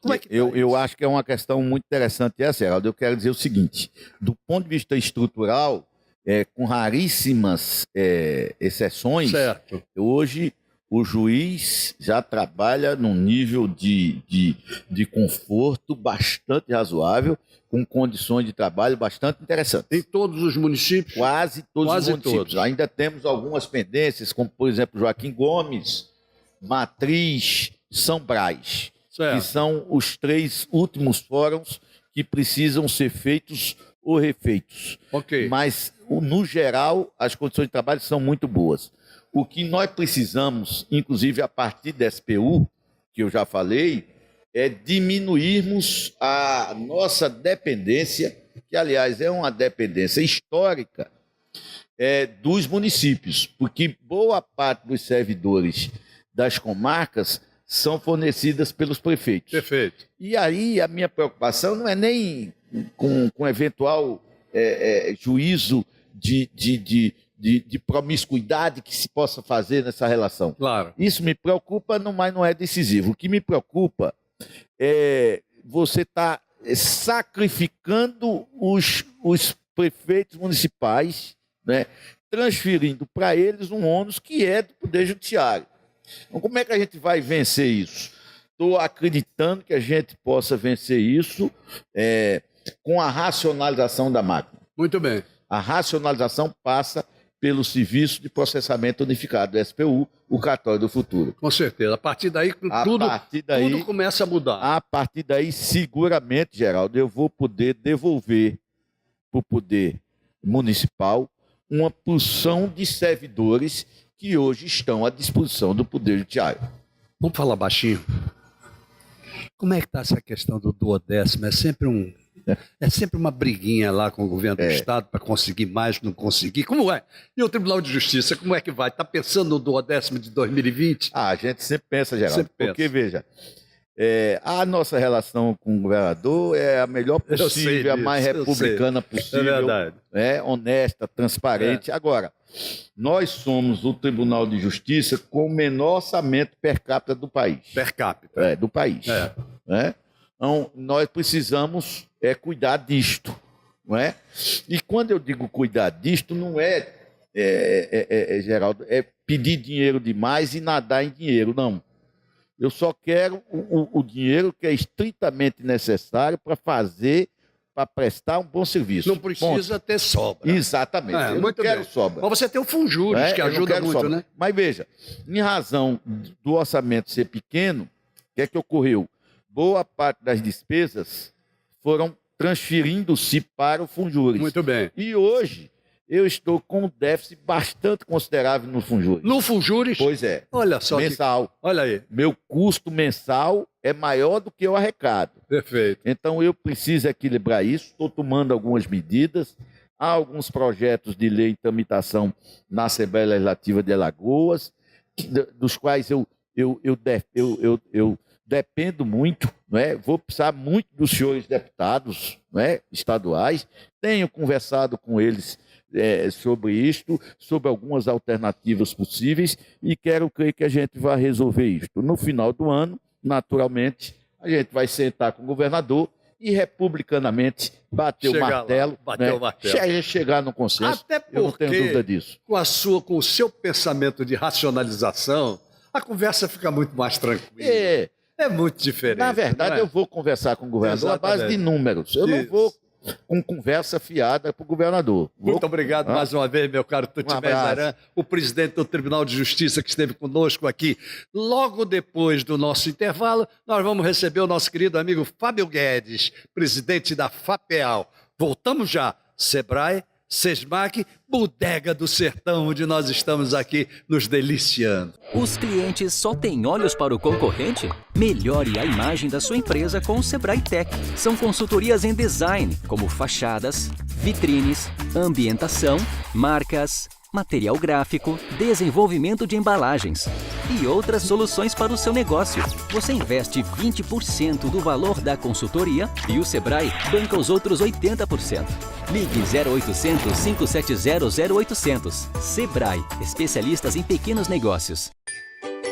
Como é que eu acho que é uma questão muito interessante essa, Geraldo. Eu quero dizer o seguinte, do ponto de vista estrutural, com raríssimas exceções, certo. Hoje o juiz já trabalha num nível de conforto bastante razoável, com condições de trabalho bastante interessantes. Em todos os municípios? Quase todos os municípios. Ainda temos algumas pendências, como, por exemplo, Joaquim Gomes, Matriz, São Brás, que são os 3 últimos fóruns que precisam ser feitos ou refeitos. Okay. Mas, no geral, as condições de trabalho são muito boas. O que nós precisamos, inclusive a partir da SPU, que eu já falei, é diminuirmos a nossa dependência, que, aliás, é uma dependência histórica, dos municípios, porque boa parte dos servidores das comarcas são fornecidas pelos prefeitos. Perfeito. E aí a minha preocupação não é nem com eventual juízo de promiscuidade que se possa fazer nessa relação. Claro. Isso me preocupa, mas não é decisivo. O que me preocupa é você estar sacrificando os prefeitos municipais, né, transferindo para eles um ônus que é do Poder Judiciário. Então, como é que a gente vai vencer isso? Estou acreditando que a gente possa vencer isso com a racionalização da máquina. Muito bem. A racionalização passa pelo Serviço de Processamento Unificado, SPU, o cartório do futuro. Com certeza. A partir daí, tudo começa a mudar. A partir daí, seguramente, Geraldo, eu vou poder devolver para o poder municipal uma porção de servidores que hoje estão à disposição do Poder Judiciário. Vamos falar baixinho? Como é que está essa questão do duodécimo? É sempre uma briguinha lá com o governo do Estado para conseguir mais, não conseguir. Como é? E o Tribunal de Justiça, como é que vai? Está pensando no duodécimo de 2020? A gente sempre pensa, Geraldo. Sempre porque, pensa. veja, a nossa relação com o governador é a melhor possível, a mais republicana possível. É verdade. Honesta, transparente. Agora, nós somos o Tribunal de Justiça com o menor orçamento per capita do país. Per capita. Do país. Então, nós precisamos cuidar disto. Não é? E quando eu digo cuidar disto, não Geraldo, pedir dinheiro demais e nadar em dinheiro, não. Eu só quero o dinheiro que é estritamente necessário para prestar um bom serviço. Não precisa ter sobra. Exatamente. Eu não quero sobra. Mas você tem o Funjuros, que ajuda muito, sobra, né? Mas veja, em razão do orçamento ser pequeno, o que é que ocorreu? Boa parte das despesas foram transferindo-se para o Funjuros. Muito bem. E hoje eu estou com um déficit bastante considerável no Funjuros. No Funjuros? Pois é. Olha só. Mensal. Olha aí. Meu custo mensal é maior do que eu arrecado. Perfeito. Então eu preciso equilibrar isso. Estou tomando algumas medidas. Há alguns projetos de lei em tramitação na Assembleia Legislativa de Alagoas, dos quais eu dependo muito, não é? Vou precisar muito dos senhores deputados, não é? Estaduais. Tenho conversado com eles sobre isto, sobre algumas alternativas possíveis e quero crer que a gente vai resolver isto. No final do ano, naturalmente, a gente vai sentar com o governador e republicanamente bater o martelo. Chegar no consenso. Até porque, eu não tenho dúvida disso. Com o seu pensamento de racionalização, a conversa fica muito mais tranquila. É muito diferente. Na verdade, eu vou conversar com o governador à base de números. Eu não vou com conversa fiada para o governador. Muito obrigado mais uma vez, meu caro Tuti abraço. Bezaran, o presidente do Tribunal de Justiça que esteve conosco aqui. Logo depois do nosso intervalo, nós vamos receber o nosso querido amigo Fábio Guedes, presidente da FAPEAL. Voltamos já. Sebrae, Sesmac, Bodega do Sertão, onde nós estamos aqui nos deliciando. Os clientes só têm olhos para o concorrente? Melhore a imagem da sua empresa com o Sebrae Tech. São consultorias em design, como fachadas, vitrines, ambientação, marcas, material gráfico, desenvolvimento de embalagens e outras soluções para o seu negócio. Você investe 20% do valor da consultoria e o Sebrae banca os outros 80%. Ligue 0800 570 0800. Sebrae, especialistas em pequenos negócios.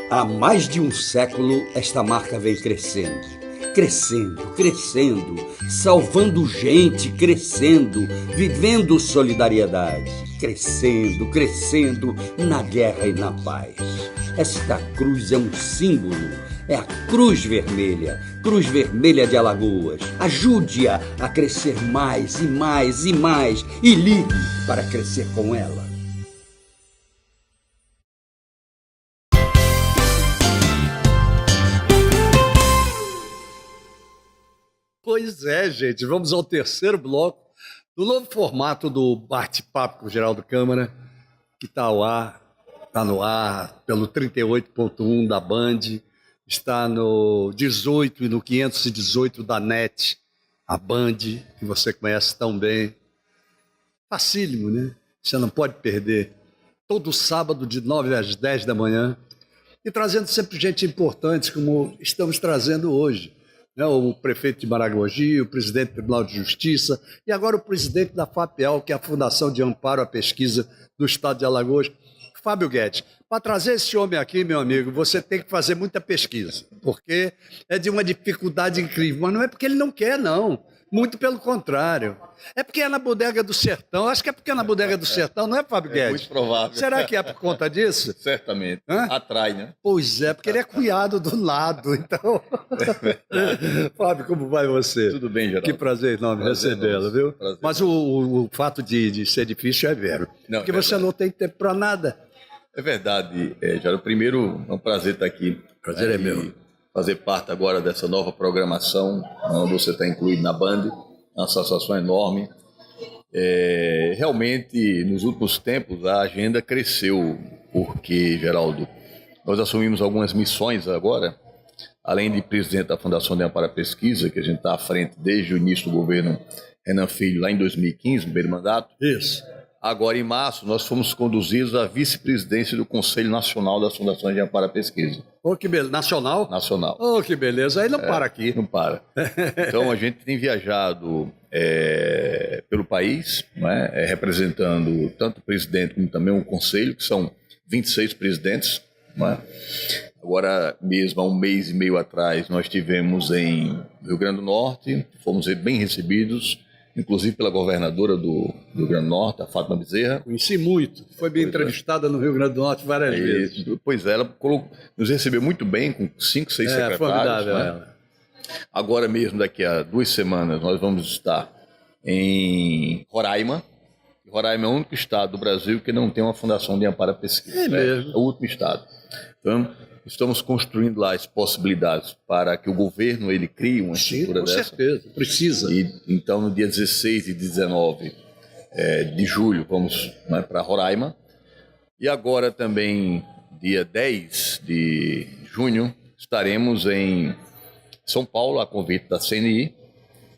Há mais de um século, esta marca vem crescendo. Crescendo, crescendo, salvando gente, crescendo, vivendo solidariedade. Crescendo, crescendo, na guerra e na paz. Esta cruz é um símbolo, é a Cruz Vermelha de Alagoas. Ajude-a a crescer mais e mais e mais e ligue para crescer com ela. Pois é, gente, vamos ao terceiro bloco do novo formato do Bate-Papo com o Geraldo Câmara, que está no ar pelo 38.1 da Band, está no 18 e no 518 da NET, a Band, que você conhece tão bem. Facílimo, né? Você não pode perder. Todo sábado, de 9 às 10 da manhã, e trazendo sempre gente importante, como estamos trazendo hoje. O prefeito de Maragogi, o presidente do Tribunal de Justiça e agora o presidente da FAPEAL, que é a Fundação de Amparo à Pesquisa do Estado de Alagoas, Fábio Guedes. Para trazer esse homem aqui, meu amigo, você tem que fazer muita pesquisa, porque é de uma dificuldade incrível, mas não é porque ele não quer, não. Muito pelo contrário. É porque é na Bodega do Sertão. Acho que é porque é na Bodega do Sertão, não é, Fábio Guedes? É muito provável. Será que é por conta disso? Certamente. Hã? Atrai, né? Pois é, porque ele é cunhado do lado, então... Fábio, como vai você? Tudo bem, Geraldo. Que prazer enorme recebê-lo, viu? Prazer. Mas o fato de ser difícil é vero. Não, porque é você não tem tempo para nada. É verdade, Geraldo. Primeiro, é um prazer estar aqui. Prazer é meu. E fazer parte agora dessa nova programação, onde você está incluído na Band. É uma satisfação enorme. Realmente, nos últimos tempos, a agenda cresceu, porque, Geraldo, nós assumimos algumas missões agora, além de presidente da Fundação de Amparo à Pesquisa, que a gente está à frente desde o início do governo Renan Filho, lá em 2015, no primeiro mandato. Isso. Agora, em março, nós fomos conduzidos à vice-presidência do Conselho Nacional das Fundações de Amparo à Pesquisa. Oh, que beleza. Nacional? Nacional. Oh, que beleza. Aí não para aqui. Não para. Então, a gente tem viajado pelo país, não é? Representando tanto o presidente como também o conselho, que são 26 presidentes. Não é? Agora mesmo, há um mês e meio atrás, nós estivemos em Rio Grande do Norte, fomos bem recebidos, inclusive pela governadora do Rio Grande do Norte, a Fátima Bezerra. Conheci muito. Foi bem entrevistada no Rio Grande do Norte várias vezes. Pois é, ela nos recebeu muito bem, com 5, 6 secretários. Formidável, né? ela. Agora mesmo, daqui a 2 semanas, nós vamos estar em Roraima. Roraima é o único estado do Brasil que não tem uma fundação de amparo à pesquisa. É mesmo. É o último estado. Então, estamos construindo lá as possibilidades para que o governo ele crie uma estrutura com dessa. certeza, precisa. E, então, no dia 16 e 19 de julho, vamos para Roraima. E agora também, dia 10 de junho, estaremos em São Paulo, a convite da CNI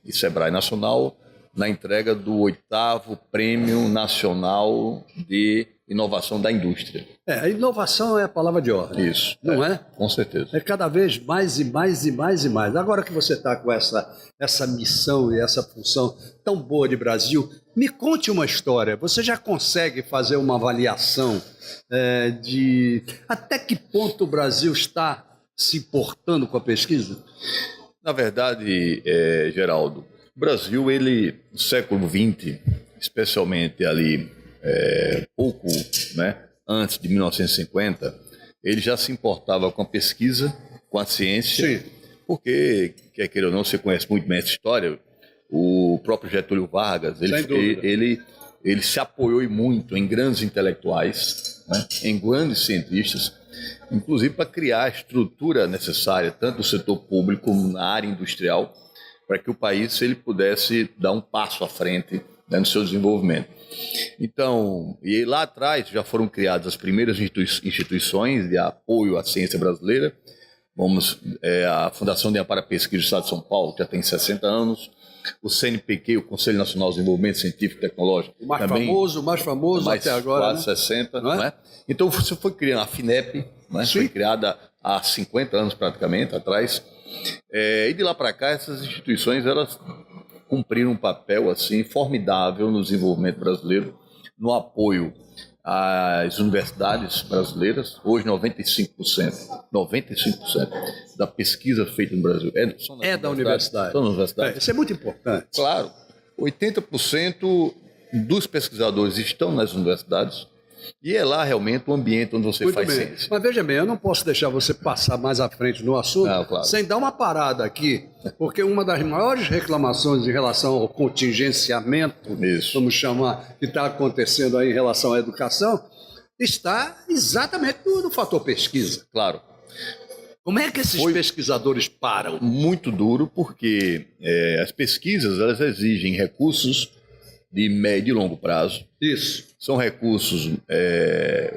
e Sebrae Nacional, na entrega do 8º Prêmio Nacional de Inovação da Indústria. A inovação é a palavra de ordem. Isso. Não é? Com certeza. É cada vez mais e mais e mais e mais. Agora que você está com essa missão e essa função tão boa de Brasil, me conte uma história. Você já consegue fazer uma avaliação de até que ponto o Brasil está se importando com a pesquisa? Na verdade, Geraldo, o Brasil, ele, no século XX, especialmente ali, pouco, né, antes de 1950, ele já se importava com a pesquisa, com a ciência, Sim. porque, quer queira ou não, você conhece muito bem essa história, O próprio Getúlio Vargas, ele se apoiou muito em grandes intelectuais, né, em grandes cientistas, inclusive para criar a estrutura necessária, tanto no setor público como na área industrial, para que o país ele pudesse dar um passo à frente, né, no seu desenvolvimento. Então, e lá atrás já foram criadas as primeiras instituições de apoio à ciência brasileira. A Fundação de Amparo à Pesquisa do Estado de São Paulo, que já tem 60 anos, o CNPq, o Conselho Nacional de Desenvolvimento Científico e Tecnológico, o mais famoso até agora, quase 60, não é? Então você foi criando a FINEP, né? Foi criada há 50 anos praticamente atrás, e de lá para cá essas instituições elas cumpriram um papel assim formidável no desenvolvimento brasileiro, no apoio às universidades brasileiras. Hoje 95% da pesquisa feita no Brasil é da universidade. São universidades. Isso é muito importante. Claro, 80% dos pesquisadores estão nas universidades. E é lá realmente o ambiente onde você faz ciência. Mas veja bem, eu não posso deixar você passar mais à frente no assunto sem dar uma parada aqui, porque uma das maiores reclamações em relação ao contingenciamento, vamos chamar, que está acontecendo aí em relação à educação, está exatamente no fator pesquisa. Claro. Como é que esses pesquisadores param? Muito duro, porque as pesquisas elas exigem recursos de médio e longo prazo. Isso. São recursos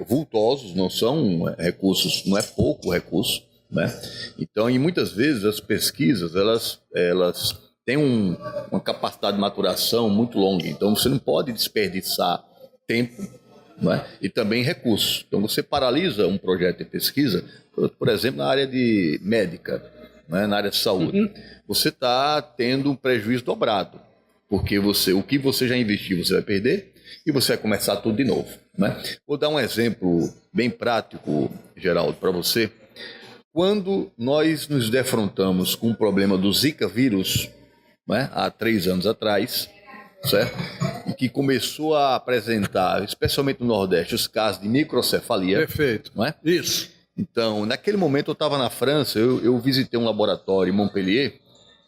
vultosos, não são recursos, não é pouco recurso, né? Então, e muitas vezes as pesquisas elas têm uma capacidade de maturação muito longa. Então, você não pode desperdiçar tempo, né? E também recursos. Então, você paralisa um projeto de pesquisa, por exemplo, na área de médica, né? Na área de saúde. Você está tendo um prejuízo dobrado. Porque o que você já investiu, você vai perder e você vai começar tudo de novo, né? Vou dar um exemplo bem prático, Geraldo, para você. Quando nós nos defrontamos com o problema do Zika vírus, né, há 3 anos atrás, certo? E que começou a apresentar, especialmente no Nordeste, os casos de microcefalia. Perfeito. Não é? Isso. Então, naquele momento eu estava na França, eu visitei um laboratório em Montpellier,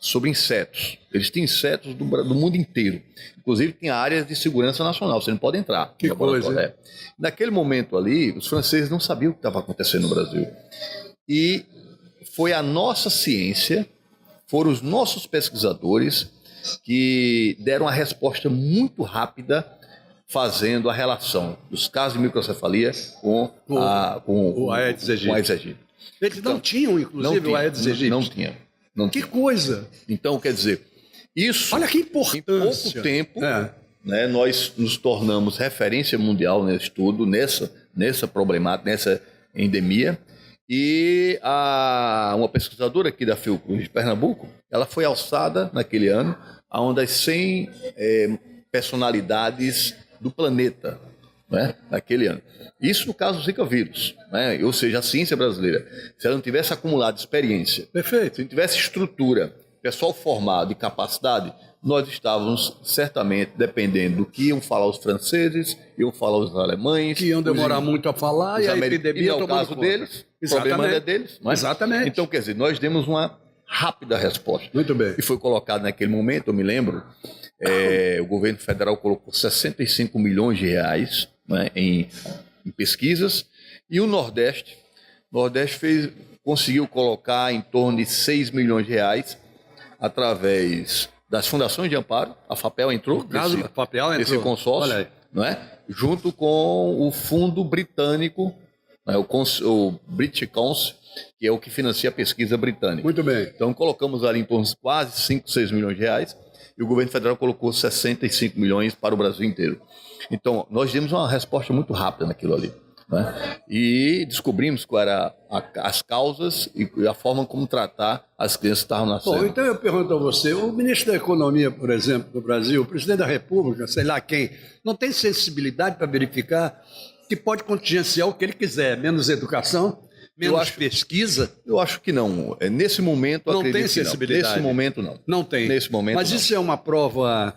sobre insetos. Eles têm insetos do mundo inteiro. Inclusive, tem áreas de segurança nacional. Você não pode entrar. Que coisa. Naquele momento ali, os franceses não sabiam o que estava acontecendo no Brasil. E foi a nossa ciência, foram os nossos pesquisadores que deram a resposta muito rápida, fazendo a relação dos casos de microcefalia com o Aedes aegypti. Eles não tinham, inclusive, o Aedes aegypti. Não tinha. Que coisa! Então, quer dizer, isso... Olha que importância! Em pouco tempo, né, nós nos tornamos referência mundial nesse estudo, nessa problemática, nessa endemia. E uma pesquisadora aqui da Fiocruz de Pernambuco, ela foi alçada naquele ano a uma das 100 personalidades do planeta, né, naquele ano. Isso no caso do Zika vírus, né? Ou seja, a ciência brasileira, se ela não tivesse acumulado experiência, perfeito, se não tivesse estrutura, pessoal formado e capacidade, nós estávamos certamente dependendo do que iam falar os franceses, iam falar os alemães, que iam demorar muito a falar e a epidemia tomando conta. O caso deles, o problema é deles. Mas, exatamente. Então, quer dizer, nós demos uma rápida resposta. Muito bem. E foi colocado naquele momento, eu me lembro, o governo federal colocou 65 milhões de reais, né, em pesquisas, e o Nordeste conseguiu colocar em torno de 6 milhões de reais através das fundações de amparo. A FAPEL entrou nesse consórcio, não é? Junto com o fundo britânico, né, o British Council, que é o que financia a pesquisa britânica. Muito bem. Então colocamos ali em torno de quase 5, 6 milhões de reais, e o governo federal colocou 65 milhões para o Brasil inteiro. Então, nós demos uma resposta muito rápida naquilo ali, né? E descobrimos quais eram as causas e a forma como tratar as crianças que estavam nascendo. Bom, então eu pergunto a você, o ministro da Economia, por exemplo, do Brasil, o presidente da República, sei lá quem, não tem sensibilidade para verificar que pode contingenciar o que ele quiser, menos educação, menos pesquisa? Eu acho que não. Nesse momento, não acredito tem sensibilidade. Nesse momento, não. Não tem. Nesse momento, mas não. Isso é uma prova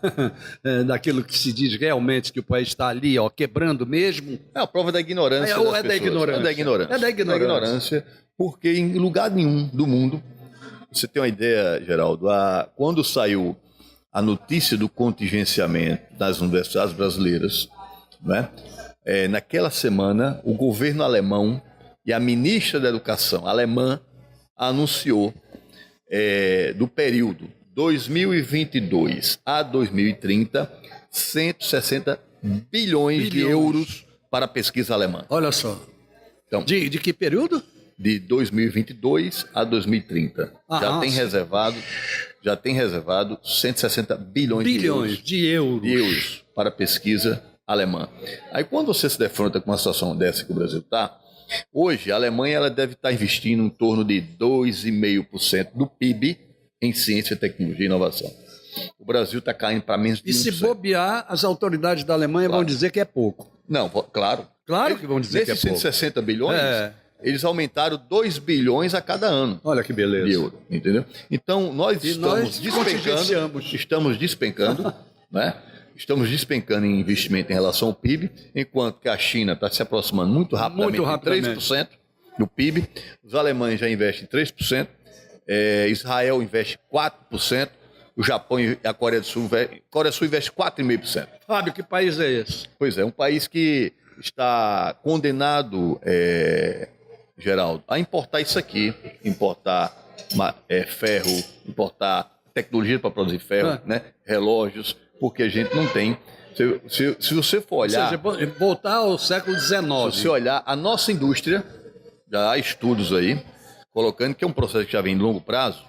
daquilo que se diz realmente que o país está ali, ó, quebrando mesmo? É a prova da ignorância. É da ignorância. É da ignorância. É da ignorância. Porque em lugar nenhum do mundo, você tem uma ideia, Geraldo, quando saiu a notícia do contingenciamento das universidades brasileiras, né? Naquela semana, o governo alemão e a ministra da Educação alemã anunciou do período 2022 a 2030, 160 bilhões de euros para a pesquisa alemã. Olha só. Então, De que período? de 2022 a 2030. Já tem reservado 160 bilhões de euros para a pesquisa alemã. Aí quando você se defronta com uma situação dessa que o Brasil está, hoje a Alemanha ela deve estar investindo em torno de 2,5% do PIB em ciência, tecnologia e inovação. O Brasil está caindo para menos de 1%. E se bobear, as autoridades da Alemanha vão dizer que é pouco. Não, claro. Claro que vão dizer que é pouco. Nesses 160 bilhões, eles aumentaram 2 bilhões a cada ano. Olha que beleza. De euro, entendeu? Então, nós estamos despencando, né? Estamos despencando em investimento em relação ao PIB, enquanto que a China está se aproximando muito rapidamente. Em 3% do PIB. Os alemães já investem 3%, Israel investe 4%, o Japão e a Coreia do Sul investe 4,5%. Fábio, que país é esse? Pois é, um país que está condenado, Geraldo, a importar isso aqui, importar ferro, importar tecnologia para produzir ferro, né? Relógios, porque a gente não tem. Se você for olhar... Ou seja, voltar ao século XIX. Se você olhar a nossa indústria, já há estudos aí, colocando que é um processo que já vem de longo prazo,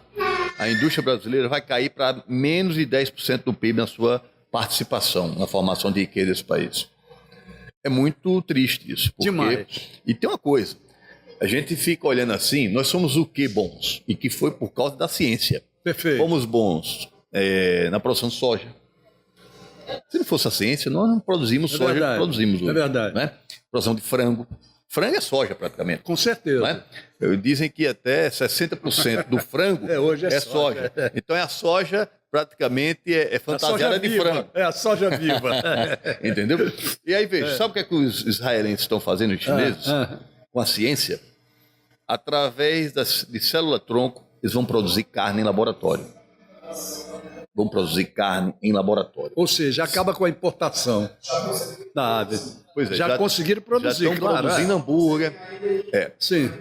a indústria brasileira vai cair para menos de 10% do PIB na sua participação na formação de riqueza desse país. É muito triste isso. Demais. E tem uma coisa, a gente fica olhando assim, nós somos o que bons? E que foi por causa da ciência. Perfeito. Fomos bons na produção de soja. Se não fosse a ciência, nós não produzimos soja que produzimos hoje. É verdade. Né? Produção de frango. Frango é soja, praticamente. Com certeza. Não é? Dizem que até 60% do frango hoje é soja. Então, a soja praticamente é fantasiada de frango. É a soja viva. Entendeu? E aí, veja, sabe o que é que os israelenses estão fazendo, os chineses? Com a ciência? Através de célula-tronco, eles vão produzir carne em laboratório. Vão produzir carne em laboratório. Ou seja, acaba com a importação da ave. Pois é, já conseguiram produzir, já estão produzindo hambúrguer. Sim.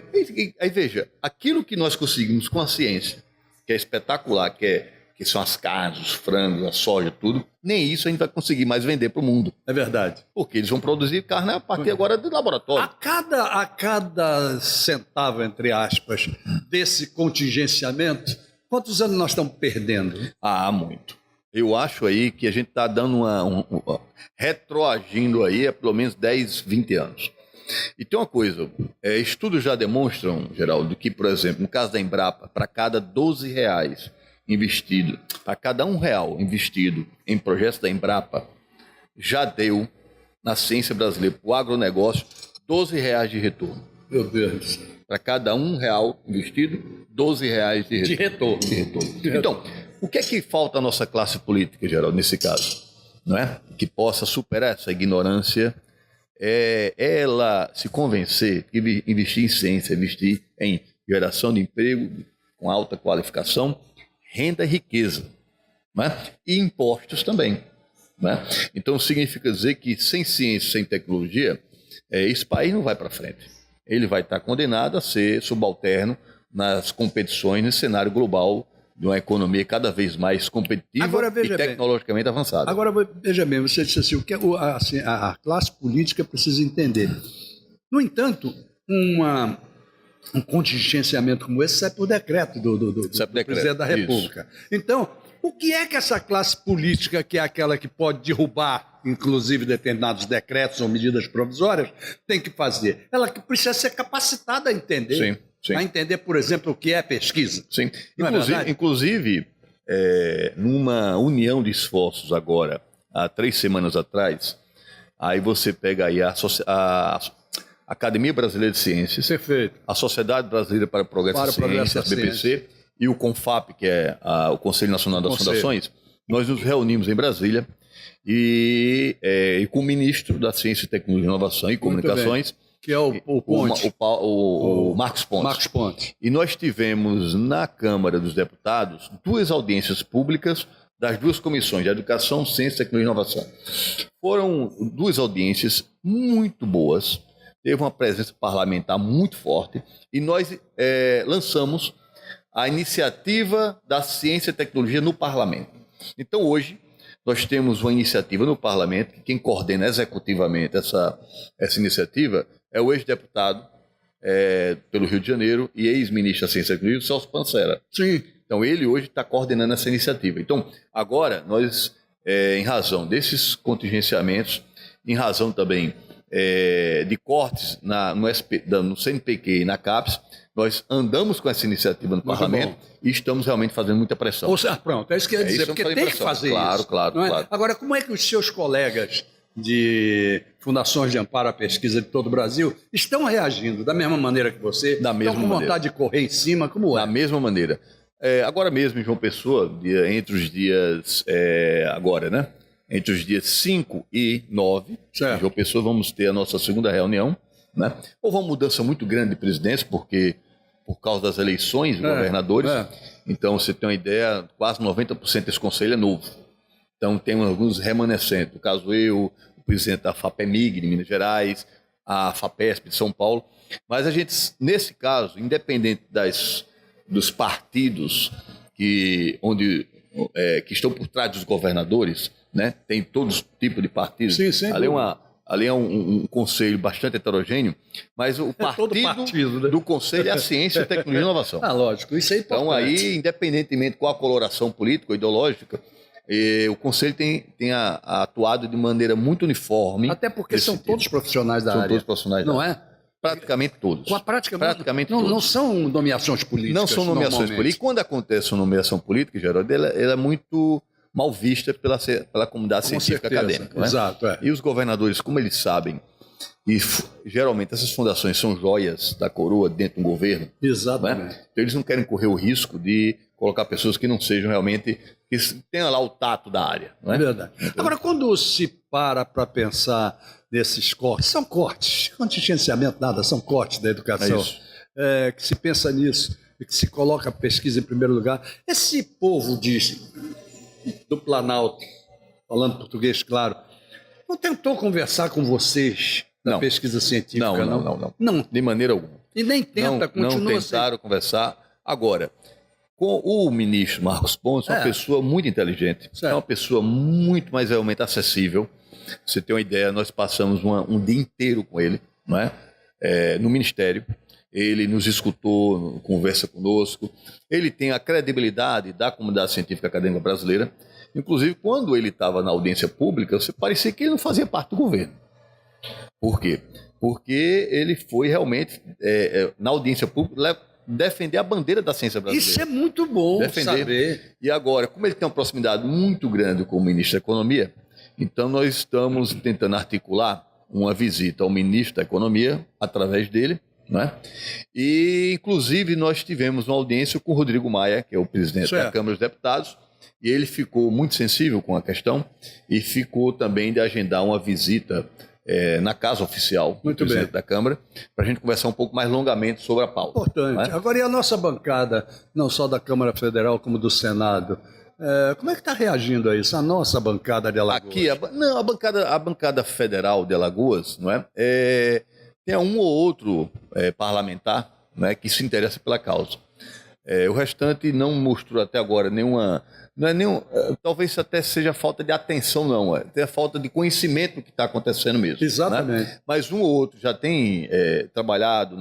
Aí veja, aquilo que nós conseguimos com a ciência, que é espetacular, que são as carnes, os frangos, a soja, tudo, nem isso a gente vai conseguir mais vender para o mundo. É verdade. Porque eles vão produzir carne a partir agora do laboratório. A cada centavo, entre aspas, desse contingenciamento, quantos anos nós estamos perdendo? Muito. Eu acho aí que a gente está dando retroagindo aí há pelo menos 10, 20 anos. E tem uma coisa, estudos já demonstram, Geraldo, que, por exemplo, no caso da Embrapa, para cada R$12 investido, para cada R$1 investido em projetos da Embrapa, já deu na ciência brasileira, para o agronegócio, R$12 de retorno. Meu Deus. Para cada R$1 investido, R$12 de retorno. Então, o que é que falta à nossa classe política, Geraldo, nesse caso? Não é? Que possa superar essa ignorância, ela se convencer que investir em ciência, investir em geração de emprego com alta qualificação, renda e riqueza, não é? E impostos também. Não é? Então, significa dizer que sem ciência, sem tecnologia, esse país não vai para frente. Ele vai estar condenado a ser subalterno nas competições, nesse cenário global de uma economia cada vez mais competitiva e tecnologicamente avançada. Agora, veja bem, você disse assim, o que a classe política precisa entender. No entanto, um contingenciamento como esse sai por decreto do presidente da República. Isso. Então, o que é que essa classe política, que é aquela que pode derrubar, inclusive, determinados decretos ou medidas provisórias, tem que fazer? Ela que precisa ser capacitada a entender. Sim. A entender, por exemplo, o que é pesquisa. Sim. Inclusive, numa união de esforços agora, há 3 semanas atrás, aí você pega aí a Academia Brasileira de Ciências, perfeito, a Sociedade Brasileira para o Progresso da Ciência, a BBC, e o CONFAP, que é o Conselho Nacional das Fundações, nós nos reunimos em Brasília e com o ministro da Ciência, Tecnologia, Inovação e Comunicações, que é o Ponte. O Marcos Pontes. Marcos Pontes. E nós tivemos na Câmara dos Deputados 2 audiências públicas das duas comissões, de Educação, Ciência, Tecnologia e Inovação. Foram 2 audiências muito boas, teve uma presença parlamentar muito forte e nós lançamos a iniciativa da Ciência e Tecnologia no Parlamento. Então, hoje, nós temos uma iniciativa no Parlamento, que quem coordena executivamente essa iniciativa é o ex-deputado pelo Rio de Janeiro e ex-ministro da Ciência e Tecnologia, Celso Pancera. Sim. Então, ele hoje está coordenando essa iniciativa. Então, agora, nós, em razão desses contingenciamentos, em razão também de cortes no CNPq e na CAPES, nós andamos com essa iniciativa no Parlamento e estamos realmente fazendo muita pressão. Ou seja, pronto, é isso que eu ia dizer, porque tem que fazer isso. Claro. Agora, como é que os seus colegas de fundações de amparo à pesquisa de todo o Brasil estão reagindo? Da mesma maneira que você? Da mesma estão com vontade de correr em cima? Como é? Da mesma maneira. Agora mesmo, em João Pessoa, entre os dias... Entre os dias 5 e 9, em João Pessoa, vamos ter a nossa segunda reunião, né? Houve uma mudança muito grande de presidência, porque por causa das eleições de governadores, então, você tem uma ideia, quase 90% desse conselho é novo. Então, tem alguns remanescentes. No caso, o presidente da FAPEMIG de Minas Gerais, a FAPESP de São Paulo. Mas a gente, nesse caso, independente dos partidos que estão por trás dos governadores, né? Tem todos os tipos de partidos. Sim, ali é um conselho bastante heterogêneo, mas o partido né? do conselho é a Ciência, Tecnologia e Inovação. Lógico, isso é importante. Então, aí, independentemente qual a coloração política ou ideológica, o conselho tem atuado de maneira muito uniforme. Até porque são todos profissionais da área. São todos profissionais da área. Não é? Praticamente todos. Praticamente todos. Não são nomeações políticas. Não são nomeações políticas. E quando acontece uma nomeação política, Geraldo, ela é muito mal vista pela comunidade científica acadêmica. Né? Exato. E os governadores, como eles sabem, e geralmente essas fundações são joias da coroa dentro do governo. Exatamente. Né? Então eles não querem correr o risco de colocar pessoas que não sejam realmente, que tenham lá o tato da área. Não é? Verdade. Agora, quando se para pensar nesses cortes, são cortes, contingenciamento nada, são cortes da educação, que se pensa nisso e que se coloca a pesquisa em primeiro lugar. Esse povo do Planalto, falando português, claro, não tentou conversar com vocês da pesquisa científica? Não. De maneira alguma. E nem tenta, continua. Não tentaram conversar. Agora, com o ministro Marcos Pontes, uma pessoa muito inteligente, é uma pessoa muito mais realmente acessível. Você tem uma ideia, nós passamos um dia inteiro com ele, não é? No Ministério. Ele nos escutou, conversa conosco. Ele tem a credibilidade da comunidade científica acadêmica brasileira. Inclusive, quando ele estava na audiência pública, você parecia que ele não fazia parte do governo. Por quê? Porque ele foi realmente, na audiência pública, defender a bandeira da ciência brasileira. Isso é muito bom saber. E agora, como ele tem uma proximidade muito grande com o ministro da Economia, então nós estamos tentando articular uma visita ao ministro da Economia, através dele, né? E, inclusive, nós tivemos uma audiência com o Rodrigo Maia, que é o presidente da Câmara dos Deputados, e ele ficou muito sensível com a questão e ficou também de agendar uma visita na casa oficial do presidente da Câmara, para a gente conversar um pouco mais longamente sobre a pauta. Importante. Né? Agora, e a nossa bancada, não só da Câmara Federal, como do Senado? Como é que está reagindo a isso? A nossa bancada de Alagoas? Aqui, a bancada federal de Alagoas, não é? Tem um ou outro parlamentar, né, que se interessa pela causa. O restante não mostrou até agora nenhuma... talvez até seja falta de atenção, não. É falta de conhecimento do que está acontecendo mesmo. Exatamente. Né? Mas um ou outro já tem trabalhado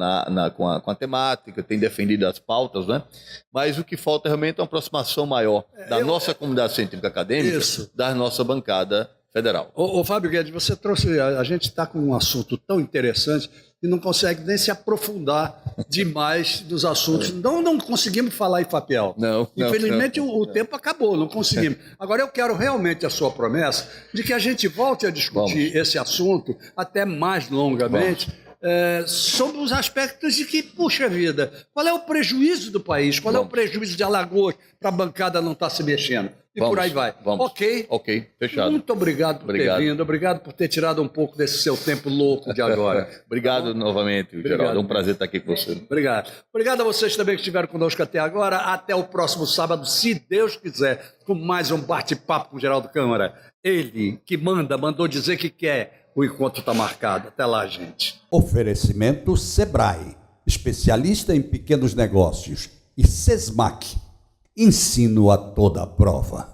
com a temática, tem defendido as pautas, né? Mas o que falta realmente é uma aproximação maior da nossa comunidade científica acadêmica, da nossa bancada federal. Ô Fábio Guedes, você trouxe... A gente está com um assunto tão interessante e não consegue nem se aprofundar demais dos assuntos. Não conseguimos falar em FAPEL. Infelizmente, o tempo acabou, não conseguimos. Agora, eu quero realmente a sua promessa de que a gente volte a discutir esse assunto até mais longamente, sobre os aspectos de que, puxa vida, qual é o prejuízo do país, qual é o prejuízo de Alagoas para a bancada não estar se mexendo. E por aí vai. Vamos. Ok, fechado. Muito obrigado por ter vindo, obrigado por ter tirado um pouco desse seu tempo louco de agora. Obrigado novamente, Geraldo. É um prazer estar aqui com você. Obrigado. Obrigado a vocês também que estiveram conosco até agora. Até o próximo sábado, se Deus quiser, com mais um bate-papo com o Geraldo Câmara. Ele que mandou dizer que quer. O encontro está marcado. Até lá, gente. Oferecimento Sebrae, especialista em pequenos negócios, e Sesmac, ensino a toda prova.